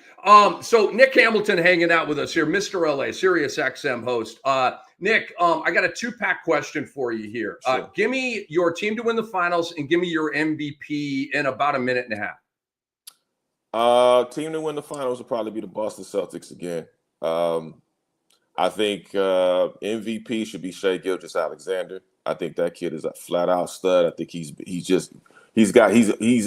So Nick Hamilton hanging out with us here, Mr. LA, Sirius XM host. Nick, I got a 2-pack question for you here. Sure. Give me your team to win the finals and give me your MVP in about a minute and a half. Team to win the finals will probably be the Boston Celtics again. I think MVP should be Shai Gilgeous-Alexander. I think that kid is a flat out stud. I think he's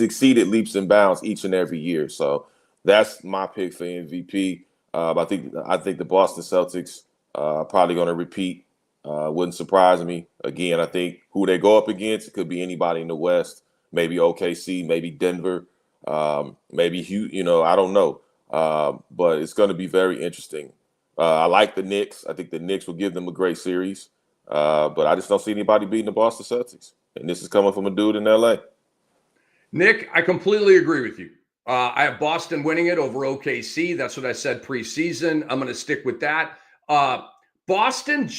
exceeded leaps and bounds each and every year. So that's my pick for MVP. I think the Boston Celtics are probably going to repeat. Wouldn't surprise me. Again, I think who they go up against, it could be anybody in the West. Maybe OKC, maybe Denver, maybe Houston. I don't know. But it's going to be very interesting. I like the Knicks. I think the Knicks will give them a great series. But I just don't see anybody beating the Boston Celtics. And this is coming from a dude in LA. Nick, I completely agree with you. I have Boston winning it over OKC. That's what I said preseason. I'm going to stick with that. Boston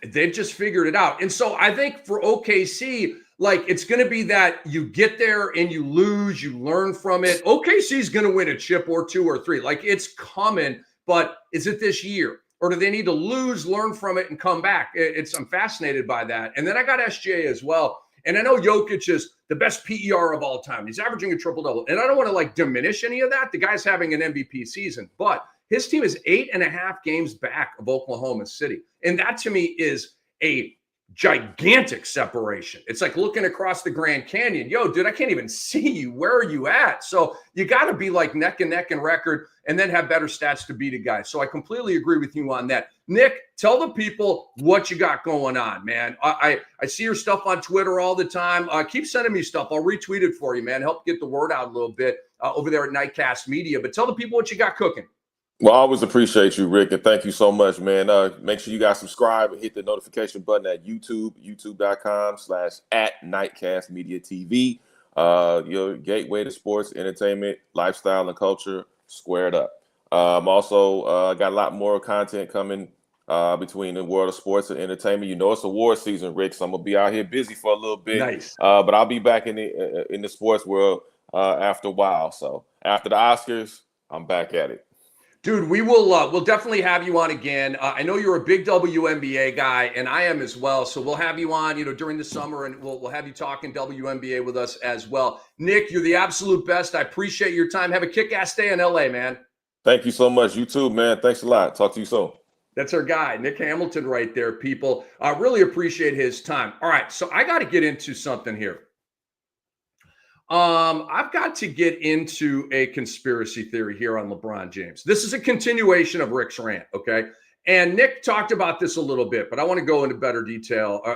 they've just figured it out. And so I think for OKC, it's going to be that you get there and you lose, you learn from it. OKC is going to win a chip or 2 or 3. It's coming, but is it this year? Or do they need to lose, learn from it, and come back? I'm fascinated by that. And then I got SGA as well. And I know Jokic is the best PER of all time. He's averaging a triple-double. And I don't want to diminish any of that. The guy's having an MVP season. But his team is 8.5 games back of Oklahoma City. And that to me is a gigantic separation. It's like looking across the Grand Canyon. Yo, dude, I can't even see you. Where are you at? So you got to be neck and neck in record and then have better stats to beat a guy. So I completely agree with you on that. Nick, tell the people what you got going on, man. I see your stuff on Twitter all the time. Keep sending me stuff. I'll retweet it for you, man. Help get the word out a little bit over there at Nightcast Media. But tell the people what you got cooking. Well, I always appreciate you, Rick, and thank you so much, man. Make sure you guys subscribe and hit the notification button at YouTube, youtube.com/@NightcastMediaTV. Your gateway to sports, entertainment, lifestyle, and culture squared up. Also, got a lot more content coming between the world of sports and entertainment. It's award season, Rick, so I'm going to be out here busy for a little bit. Nice. But I'll be back in the sports world after a while. So after the Oscars, I'm back at it. Dude, we'll definitely have you on again. I know you're a big WNBA guy, and I am as well. So we'll have you on, during the summer, and we'll have you talking WNBA with us as well. Nick, you're the absolute best. I appreciate your time. Have a kick-ass day in LA, man. Thank you so much. You too, man. Thanks a lot. Talk to you soon. That's our guy, Nick Hamilton, right there, people. I really appreciate his time. All right, so I got to get into something here. I've got to get into a conspiracy theory here on LeBron James. This is a continuation of Rick's rant, okay? And Nick talked about this a little bit, but I want to go into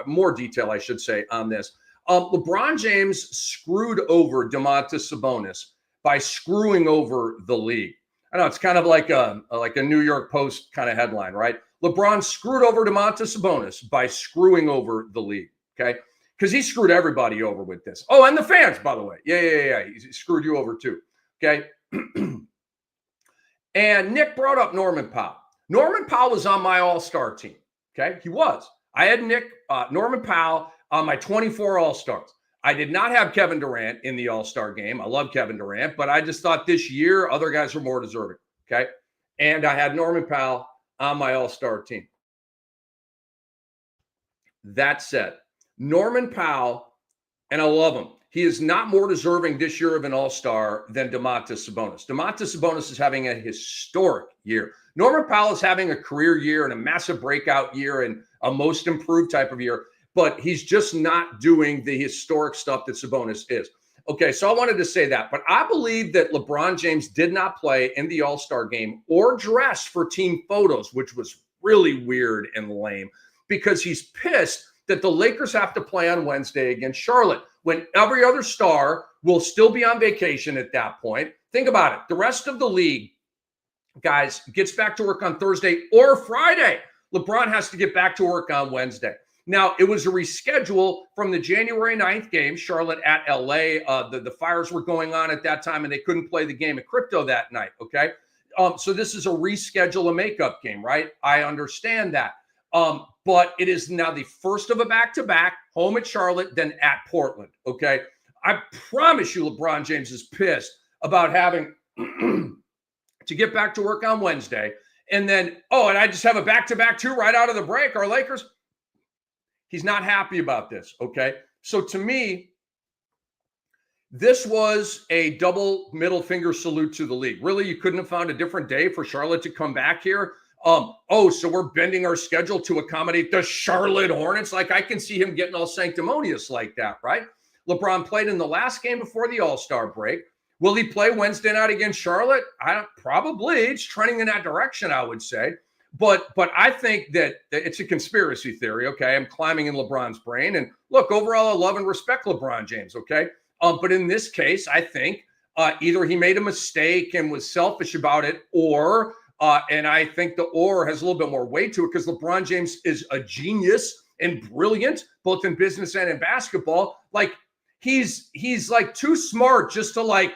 more detail, I should say, on this. LeBron James screwed over Domantas Sabonis by screwing over the league. I know it's kind of like a New York Post kind of headline, right? LeBron screwed over Domantas Sabonis by screwing over the league, okay? Because he screwed everybody over with this. Oh, and the fans, by the way. Yeah. He screwed you over too. Okay. And Nick brought up Norman Powell. Norman Powell was on my all-star team. Okay. He was. I had Norman Powell on my 24 all-stars. I did not have Kevin Durant in the all-star game. I love Kevin Durant, but I just thought this year other guys were more deserving. Okay. and I had Norman Powell on my all-star team. That said, Norman Powell, and I love him, he is not more deserving this year of an all-star than Domantas Sabonis. Domantas Sabonis is having a historic year. Norman Powell is having a career year and a massive breakout year and a most improved type of year, but he's just not doing the historic stuff that Sabonis is. Okay, so I wanted to say that, but I believe that LeBron James did not play in the All-Star game or dress for team photos, which was really weird and lame, because he's pissed that the Lakers have to play on Wednesday against Charlotte when every other star will still be on vacation at that point. Think about it. The rest of the league, guys, gets back to work on Thursday or Friday. LeBron has to get back to work on Wednesday. Now, it was a reschedule from the January 9th game, Charlotte at LA. The fires were going on at that time, and they couldn't play the game at Crypto that night, okay? So this is a reschedule, a makeup game, right? I understand that. But it is now the first of a back-to-back, home at Charlotte, then at Portland, okay? I promise you LeBron James is pissed about having to get back to work on Wednesday. And then, and I just have a back-to-back too right out of the break, our Lakers. He's not happy about this, okay? So to me, this was a double middle finger salute to the league. Really, you couldn't have found a different day for Charlotte to come back here? So we're bending our schedule to accommodate the Charlotte Hornets? Like, I can see him getting all sanctimonious like that, right? LeBron played in the last game before the All-Star break. Will he play Wednesday night against Charlotte? Probably. It's trending in that direction, I would say. But I think that it's a conspiracy theory, okay? I'm climbing in LeBron's brain. And look, overall, I love and respect LeBron James, okay? But in this case, I think either he made a mistake and was selfish about it, or and I think the or has a little bit more weight to it because LeBron James is a genius and brilliant, both in business and in basketball. Like, he's like too smart just to like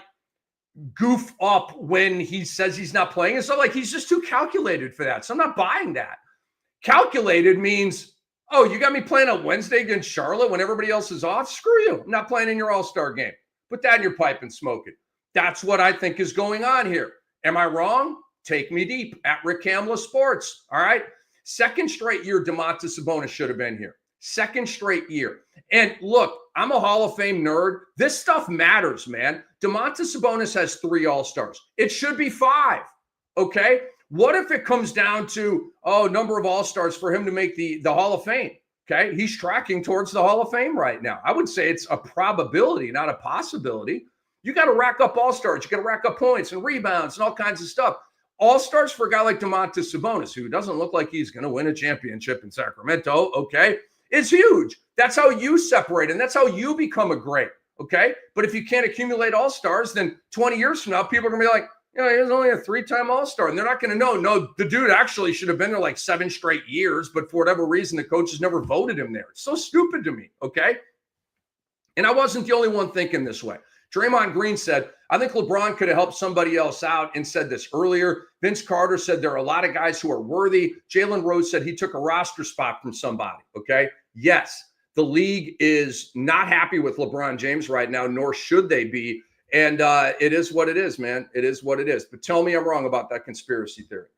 goof up when he says he's not playing. And so like, he's just too calculated for that. So I'm not buying that. Calculated means, you got me playing on Wednesday against Charlotte when everybody else is off? Screw you. I'm not playing in your all-star game. Put that in your pipe and smoke it. That's what I think is going on here. Am I wrong? Take me deep at Rick Kamla Sports. All right. Second straight year, Domantas Sabonis should have been here. Second straight year. And look, I'm a Hall of Fame nerd. This stuff matters, man. Domantas Sabonis has 3 All-Stars. It should be 5. Okay. What if it comes down to, number of All-Stars for him to make the Hall of Fame? Okay. He's tracking towards the Hall of Fame right now. I would say it's a probability, not a possibility. You got to rack up All-Stars. You got to rack up points and rebounds and all kinds of stuff. All-Stars for a guy like Domantas Sabonis, who doesn't look like he's going to win a championship in Sacramento, okay, is huge. That's how you separate, and that's how you become a great, okay? But if you can't accumulate All-Stars, then 20 years from now, people are going to be like, he's only a 3-time All-Star, and they're not going to know, no, the dude actually should have been there like 7 straight years, but for whatever reason, the coaches never voted him there. It's so stupid to me, okay? And I wasn't the only one thinking this way. Draymond Green said, I think LeBron could have helped somebody else out, and said this earlier. Vince Carter said there are a lot of guys who are worthy. Jalen Rose said he took a roster spot from somebody, okay? Yes, the league is not happy with LeBron James right now, nor should they be. And it is what it is, man. It is what it is. But tell me I'm wrong about that conspiracy theory.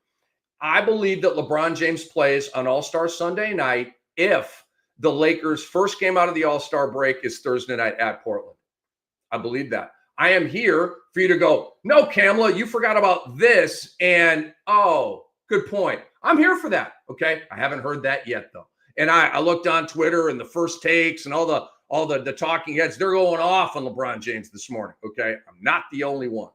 I believe that LeBron James plays on All-Star Sunday night if the Lakers' first game out of the All-Star break is Thursday night at Portland. I believe that. I am here for you to go, no, Kamla, you forgot about this. And, good point. I'm here for that. Okay. I haven't heard that yet, though. And I looked on Twitter and the first takes and all the talking heads, they're going off on LeBron James this morning. Okay. I'm not the only one.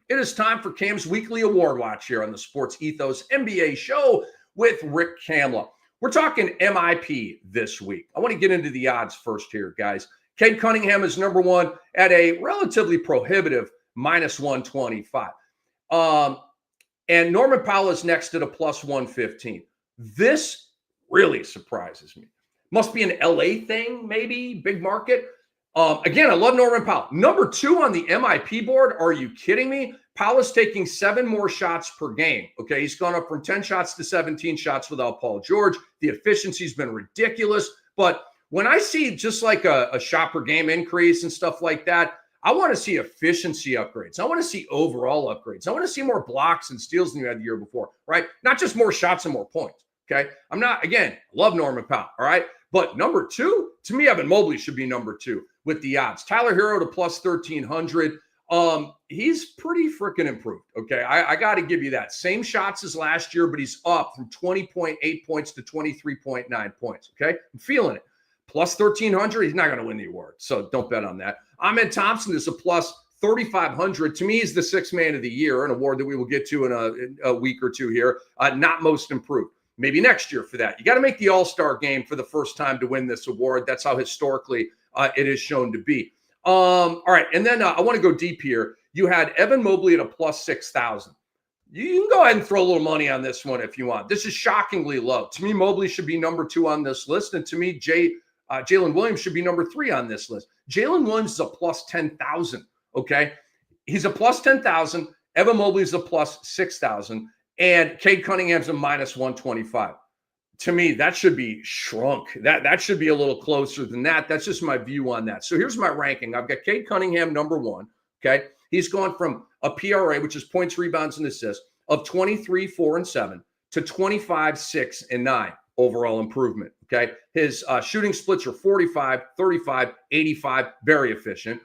It is time for Kam's weekly award watch here on the Sports Ethos NBA show with Rick Kamla. We're talking MIP this week. I want to get into the odds first here, guys. Cade Cunningham is number 1 at a relatively prohibitive -125. And Norman Powell is next at a +115. This really surprises me. Must be an LA thing, maybe, big market. Again, I love Norman Powell. Number 2 on the MIP board. Are you kidding me? Powell is taking 7 more shots per game. Okay, he's gone up from 10 shots to 17 shots without Paul George. The efficiency's been ridiculous. But when I see just like a shot per game increase and stuff like that, I want to see efficiency upgrades. I want to see overall upgrades. I want to see more blocks and steals than you had the year before, right? Not just more shots and more points, okay? I'm not, again, love Norman Powell, all right? But number 2, to me, Evan Mobley should be number 2 with the odds. Tyler Hero to plus 1,300. He's pretty freaking improved, okay? I got to give you that. Same shots as last year, but he's up from 20.8 points to 23.9 points, okay? I'm feeling it. Plus 1,300, he's not going to win the award, so don't bet on that. Ahmed Thompson is a plus 3,500. To me, he's the sixth man of the year, an award that we will get to in a week or two here. Not most improved. Maybe next year for that. You got to make the All-Star game for the first time to win this award. That's how historically it is shown to be. All right, and then I want to go deep here. You had Evan Mobley at a plus 6,000. You can go ahead and throw a little money on this one if you want. This is shockingly low. To me, Mobley should be number 2 on this list, and to me, Jalen Williams should be number 3 on this list. Jalen Williams is a plus 10,000, okay? He's a plus 10,000. Evan Mobley is a plus 6,000. And Cade Cunningham's a minus 125. To me, that should be shrunk. That should be a little closer than that. That's just my view on that. So here's my ranking. I've got Cade Cunningham number 1, okay? He's gone from a PRA, which is points, rebounds, and assists, of 23, 4, and 7 to 25, 6, and 9. Overall improvement, okay? His shooting splits are 45, 35, 85, very efficient.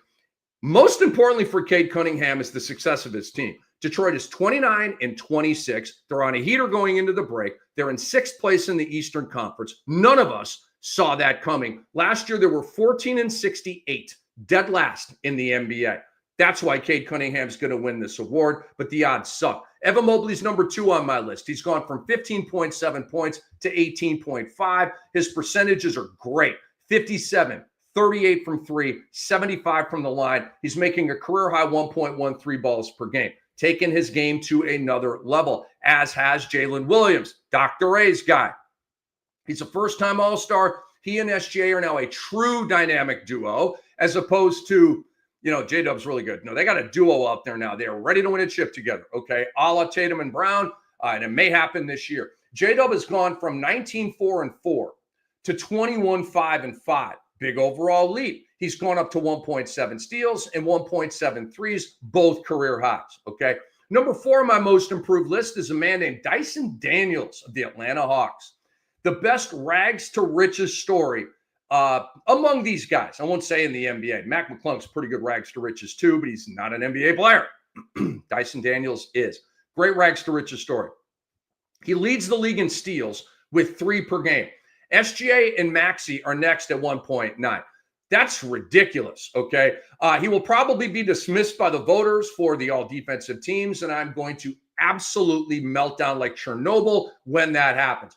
Most importantly for Cade Cunningham is the success of his team. Detroit is 29 and 26. They're on a heater going into the break. They're in 6th place in the Eastern Conference. None of us saw that coming. Last year, there were 14 and 68, dead last in the NBA. That's why Cade Cunningham's going to win this award, but the odds suck. Evan Mobley's number 2 on my list. He's gone from 15.7 points to 18.5. His percentages are great. 57, 38 from 3, 75 from the line. He's making a career-high 1.13 balls per game, taking his game to another level, as has Jalen Williams, Dr. A's guy. He's a first-time All-Star. He and SGA are now a true dynamic duo, as opposed to, J-Dub's really good. No, they got a duo out there now. They are ready to win a chip together, okay? A la Tatum and Brown, and it may happen this year. J-Dub has gone from 19-4-4 to 21-5-5. Big overall leap. He's gone up to 1.7 steals and 1.7 threes, both career highs, okay? Number 4 on my most improved list is a man named Dyson Daniels of the Atlanta Hawks. The best rags to riches story among these guys. I won't say in the NBA. Mac McClung's pretty good rags to riches too, but he's not an NBA player. Dyson Daniels is. Great rags to riches story. He leads the league in steals with 3 per game. SGA and Maxey are next at 1.9. That's ridiculous, okay? He will probably be dismissed by the voters for the all-defensive teams, and I'm going to absolutely melt down like Chernobyl when that happens.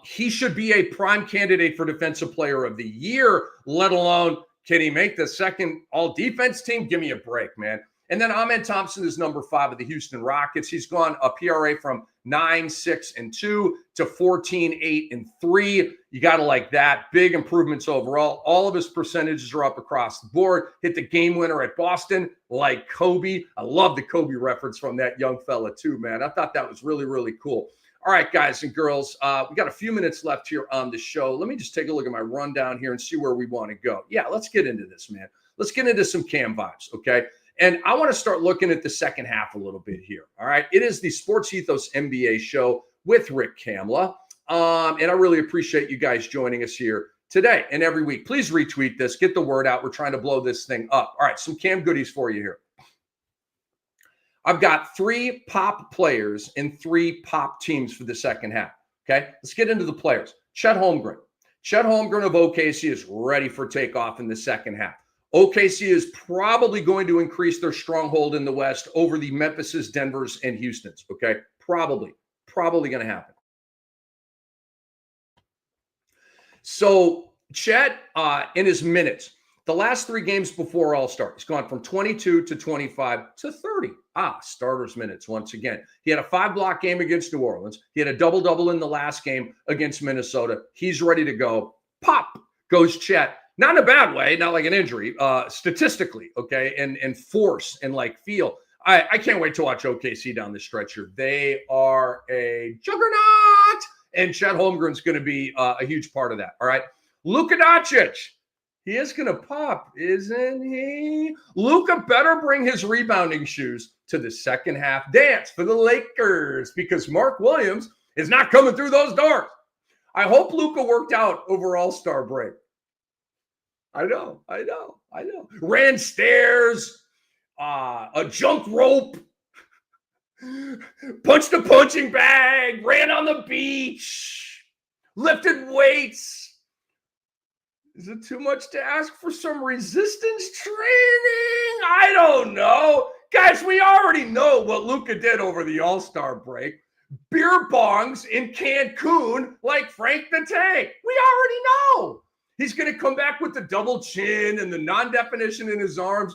He should be a prime candidate for Defensive Player of the Year, let alone can he make the second all-defense team? Give me a break, man. And then Ahmed Thompson is number 5 of the Houston Rockets. He's gone a PRA from 9, 6, and 2 to 14, 8, and 3. You got to like that. Big improvements overall. All of his percentages are up across the board. Hit the game winner at Boston like Kobe. I love the Kobe reference from that young fella too, man. I thought that was really, really cool. All right, guys and girls, we got a few minutes left here on the show. Let me just take a look at my rundown here and see where we want to go. Yeah, let's get into this, man. Let's get into some Kam Vibes, okay? And I want to start looking at the second half a little bit here, all right? It is the SportsEthos NBA show with Rick Kamla, and I really appreciate you guys joining us here today and every week. Please retweet this. Get the word out. We're trying to blow this thing up. All right, some Kam goodies for you here. I've got 3 pop players and 3 pop teams for the second half, okay? Let's get into the players. Chet Holmgren. Chet Holmgren of OKC is ready for takeoff in the second half. OKC is probably going to increase their stronghold in the West over the Memphises, Denvers, and Houstons, okay? Probably going to happen. So Chet, in his minutes, the last 3 games before All-Star, he's gone from 22 to 25 to 30. Starters minutes once again. He had a 5-block game against New Orleans. He had a double-double in the last game against Minnesota. He's ready to go. Pop goes Chet. Not in a bad way, not like an injury, statistically, okay, and force and like feel. I can't wait to watch OKC down the stretch here. They are a juggernaut, and Chet Holmgren's going to be a huge part of that, all right? Luka Doncic. He is going to pop, isn't he? Luka better bring his rebounding shoes to the second half dance for the Lakers because Mark Williams is not coming through those doors. I hope Luka worked out over All-Star break. I know. Ran stairs, a junk rope, punched a punching bag, ran on the beach, lifted weights. Is it too much to ask for some resistance training? I don't know. Guys, we already know what Luka did over the All-Star break. Beer bongs in Cancun like Frank the Tank. We already know. He's going to come back with the double chin and the non-definition in his arms.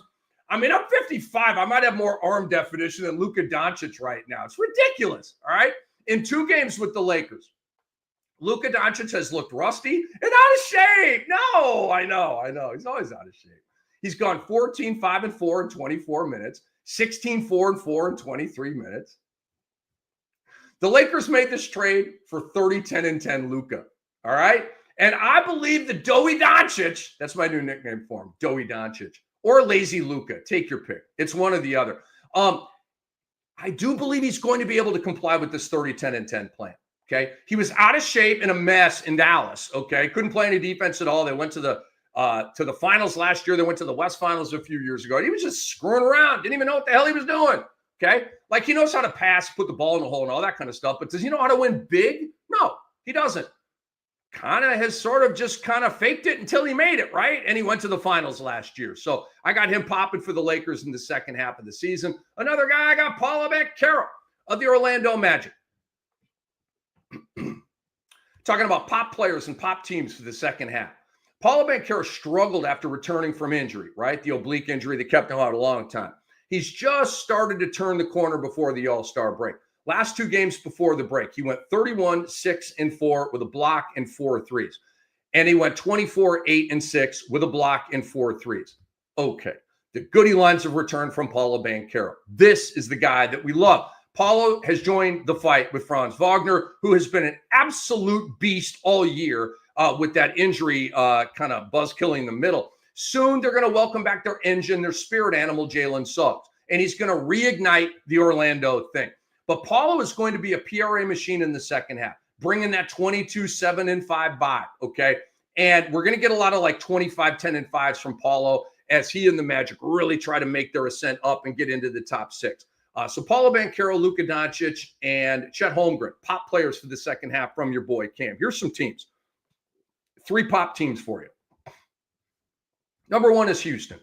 I mean, I'm 55. I might have more arm definition than Luka Doncic right now. It's ridiculous, all right? In 2 games with the Lakers, Luka Doncic has looked rusty and out of shape. No, I know. He's always out of shape. He's gone 14, 5, and 4 in 24 minutes, 16, 4, and 4 in 23 minutes. The Lakers made this trade for 30, 10, and 10 Luka, all right? And I believe the Doughy Doncic, that's my new nickname for him, Doughy Doncic, or Lazy Luka. Take your pick. It's one or the other. I do believe he's going to be able to comply with this 30, 10, and 10 plan. Okay, he was out of shape and a mess in Dallas. Okay, couldn't play any defense at all. They went to the finals last year. They went to the West Finals a few years ago. He was just screwing around. Didn't even know what the hell he was doing. Okay, like he knows how to pass, put the ball in the hole, and all that kind of stuff. But does he know how to win big? No, he doesn't. Kind of has sort of just kind of faked it until he made it, right? And he went to the finals last year. So I got him popping for the Lakers in the second half of the season. Another guy, I got Paolo Banchero of the Orlando Magic. Talking about pop players and pop teams for the second half. Paolo Banchero struggled after returning from injury, right? The oblique injury that kept him out a long time. He's just started to turn the corner before the All-Star break. Last 2 games before the break, he went 31, 6, and 4 with a block and 4 threes. And he went 24, 8, and 6 with a block and 4 threes. Okay. The goodie lines of return from Paolo Banchero. This is the guy that we love. Paulo has joined the fight with Franz Wagner, who has been an absolute beast all year with that injury kind of buzz killing the middle. Soon they're going to welcome back their engine, their spirit animal, Jalen Suggs, and he's going to reignite the Orlando thing. But Paulo is going to be a PRA machine in the second half, bringing that 22, 7, and 5 vibe, okay? And we're going to get a lot of like 25, 10, and 5s from Paulo as he and the Magic really try to make their ascent up and get into the top 6. So Paolo Banchero, Luka Doncic, and Chet Holmgren, pop players for the second half from your boy Kam. Here's some teams. 3 pop teams for you. Number 1 is Houston.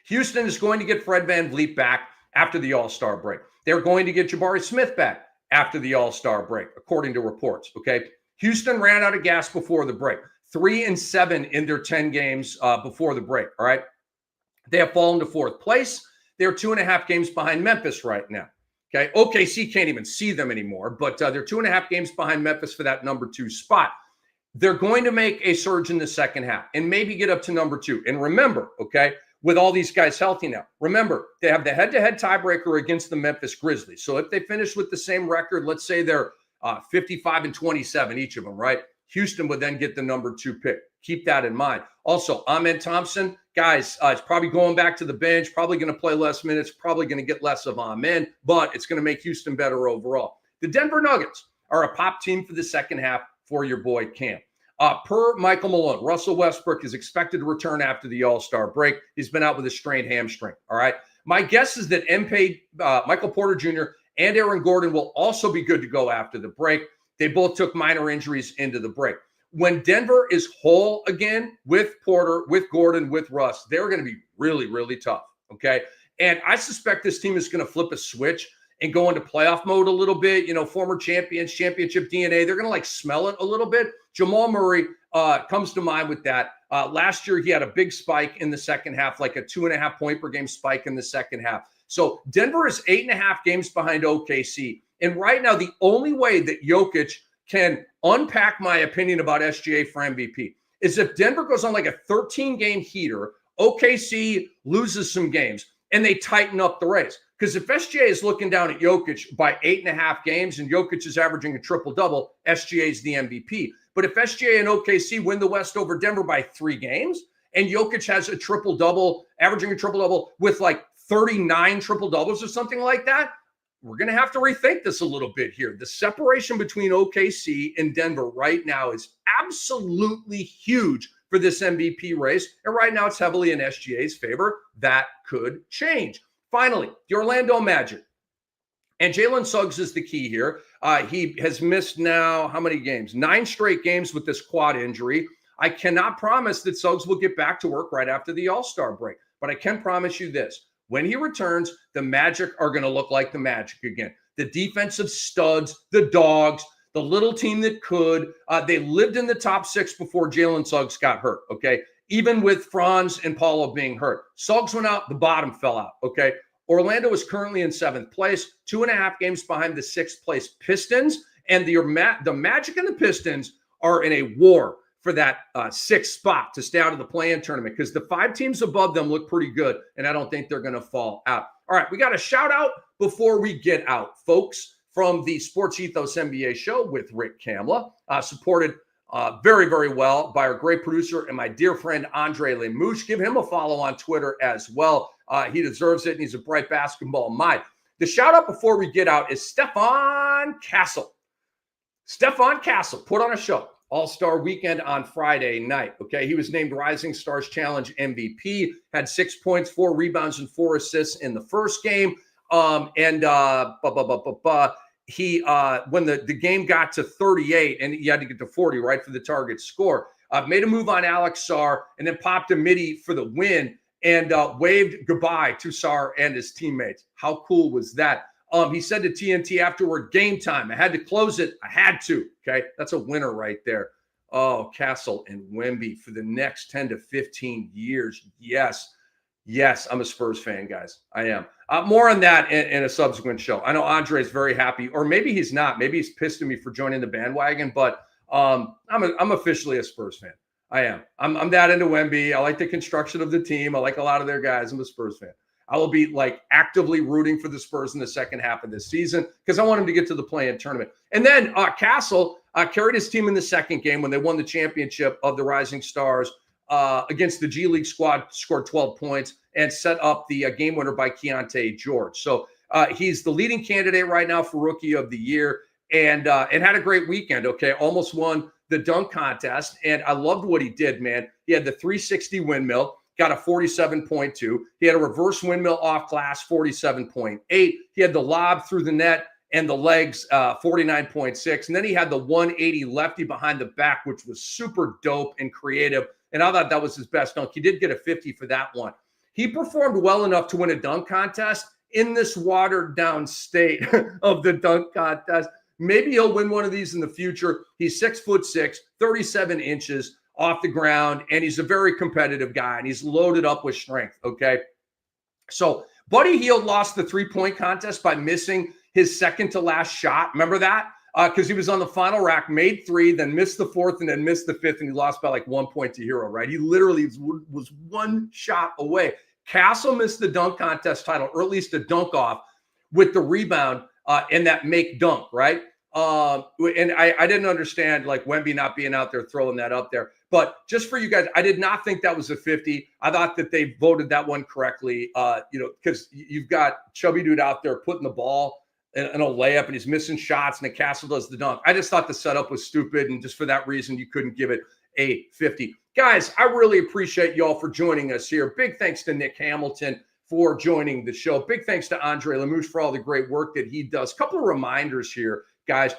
Houston is going to get Fred VanVleet back after the All-Star break. They're going to get Jabari Smith back after the All-Star break, according to reports, okay? Houston ran out of gas before the break. 3-7 in their 10 games before the break, all right? They have fallen to 4th place. They're 2.5 games behind Memphis right now. Okay. OKC can't even see them anymore, but they're 2.5 games behind Memphis for that number 2 spot. They're going to make a surge in the second half and maybe get up to number 2. And remember, okay, with all these guys healthy now, remember, they have the head-to-head tiebreaker against the Memphis Grizzlies. So if they finish with the same record, let's say they're 55-27, each of them, right? Houston would then get the number 2 pick. Keep that in mind. Also, Amen Thompson, guys, is probably going back to the bench, probably going to play less minutes, probably going to get less of Amen, but it's going to make Houston better overall. The Denver Nuggets are a pop team for the second half for your boy Kam. Per Michael Malone, Russell Westbrook is expected to return after the All-Star break. He's been out with a strained hamstring, all right? My guess is that Michael Porter Jr. and Aaron Gordon will also be good to go after the break. They both took minor injuries into the break. When Denver is whole again with Porter, with Gordon, with Russ, they're going to be really, really tough, okay? And I suspect this team is going to flip a switch and go into playoff mode a little bit. You know, former champions, championship DNA, they're going to like smell it a little bit. Jamal Murray comes to mind with that. Last year, he had a big spike in the second half, like a 2.5 point per game spike in the second half. So Denver is 8.5 games behind OKC. And right now, the only way that Jokic can unpack my opinion about SGA for MVP is if Denver goes on like a 13-game heater, OKC loses some games, and they tighten up the race. Because if SGA is looking down at Jokic by 8.5 games and Jokic is averaging a triple-double, SGA is the MVP. But if SGA and OKC win the West over Denver by 3 games, and Jokic has a triple-double, averaging a triple-double with like 39 triple-doubles or something like that, we're going to have to rethink this a little bit here. The separation between OKC and Denver right now is absolutely huge for this MVP race. And right now it's heavily in SGA's favor. That could change. Finally, the Orlando Magic. And Jalen Suggs is the key here. He has missed now how many games? 9 straight games with this quad injury. I cannot promise that Suggs will get back to work right after the All-Star break. But I can promise you this. When he returns, the Magic are going to look like the Magic again. The defensive studs, the dogs, the little team that could. They lived in the top 6 before Jalen Suggs got hurt, okay? Even with Franz and Paulo being hurt. Suggs went out, the bottom fell out, okay? Orlando is currently in 7th place, 2.5 games behind the 6th place Pistons. And the Magic and the Pistons are in a war for that 6th spot to stay out of the play-in tournament because the 5 teams above them look pretty good, and I don't think they're going to fall out. All right, we got a shout-out before we get out, folks, from the Sports Ethos NBA show with Rick Kamla, supported very, very well by our great producer and my dear friend Andre Lemouche. Give him a follow on Twitter as well. He deserves it, and he's a bright basketball mind. The shout-out before we get out is Stephon Castle. Stephon Castle put on a show. All-Star Weekend on Friday night, okay? He was named Rising Stars Challenge MVP, had 6 points, 4 rebounds, and 4 assists in the first game. When the game got to 38, and he had to get to 40, right, for the target score, made a move on Alex Sarr, and then popped a midi for the win, and waved goodbye to Sarr and his teammates. How cool was that? He said to TNT afterward, game time. I had to close it. I had to. Okay. That's a winner right there. Oh, Castle and Wemby for the next 10 to 15 years. Yes. Yes. I'm a Spurs fan, guys. I am. More on that in a subsequent show. I know Andre's very happy, or maybe he's not. Maybe he's pissed at me for joining the bandwagon, but I'm officially a Spurs fan. I am. I'm that into Wemby. I like the construction of the team. I like a lot of their guys. I'm a Spurs fan. I will be like actively rooting for the Spurs in the second half of this season because I want him to get to the play-in tournament. And then Castle carried his team in the second game when they won the championship of the Rising Stars against the G League squad, scored 12 points and set up the game winner by Keontae George. So he's the leading candidate right now for Rookie of the Year and had a great weekend, okay? Almost won the dunk contest, and I loved what he did, man. He had the 360 windmill. Got a 47.2. He had a reverse windmill off glass, 47.8. He had the lob through the net and the legs, 49.6. And then he had the 180 lefty behind the back, which was super dope and creative. And I thought that was his best dunk. He did get a 50 for that one. He performed well enough to win a dunk contest in this watered down state of the dunk contest. Maybe he'll win one of these in the future. He's 6'6", 37 inches. Off the ground, and he's a very competitive guy, and he's loaded up with strength, okay? So Buddy Hield lost the three-point contest by missing his second-to-last shot. Remember that? Because he was on the final rack, made 3, then missed the 4th, and then missed the 5th, and he lost by like 1 point to Hero, right? He literally was 1 shot away. Castle missed the dunk contest title, or at least a dunk off, with the rebound and that make dunk, right? And I didn't understand like Wemby not being out there throwing that up there. But just for you guys, I did not think that was a 50. I thought that they voted that one correctly, because you've got Chubby Dude out there putting the ball in a layup and he's missing shots and the Castle does the dunk. I just thought the setup was stupid. And just for that reason, you couldn't give it a 50. Guys, I really appreciate y'all for joining us here. Big thanks to Nick Hamilton for joining the show. Big thanks to Andre Lemouche for all the great work that he does. Couple of reminders here, guys.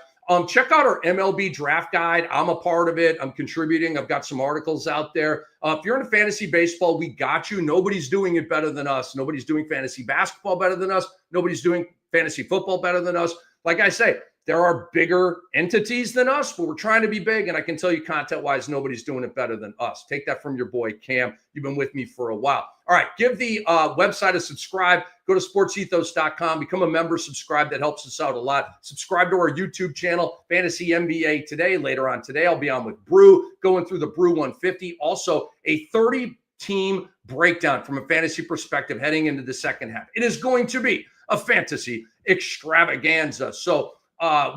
Check out our MLB draft guide. I'm a part of it. I'm contributing. I've got some articles out there. If you're into fantasy baseball, we got you. Nobody's doing it better than us. Nobody's doing fantasy basketball better than us. Nobody's doing fantasy football better than us. Like I say, there are bigger entities than us, but we're trying to be big. And I can tell you content-wise, nobody's doing it better than us. Take that from your boy, Cam. You've been with me for a while. All right, give the website a subscribe. Go to sportsethos.com. Become a member. Subscribe. That helps us out a lot. Subscribe to our YouTube channel, Fantasy NBA Today. Later on today, I'll be on with Brew, going through the Brew 150. Also, a 30-team breakdown from a fantasy perspective heading into the second half. It is going to be a fantasy extravaganza. So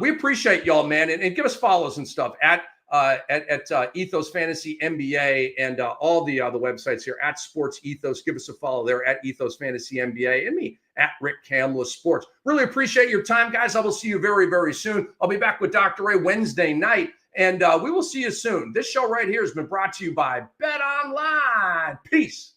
we appreciate y'all, man. And give us follows and stuff at at Ethos Fantasy NBA and all the websites here at Sports Ethos. Give us a follow there at Ethos Fantasy NBA and me at Rick Kamla Sports. Really appreciate your time, guys. I will see you very, very soon. I'll be back with Dr. Ray Wednesday night, and we will see you soon. This show right here has been brought to you by Bet Online. Peace.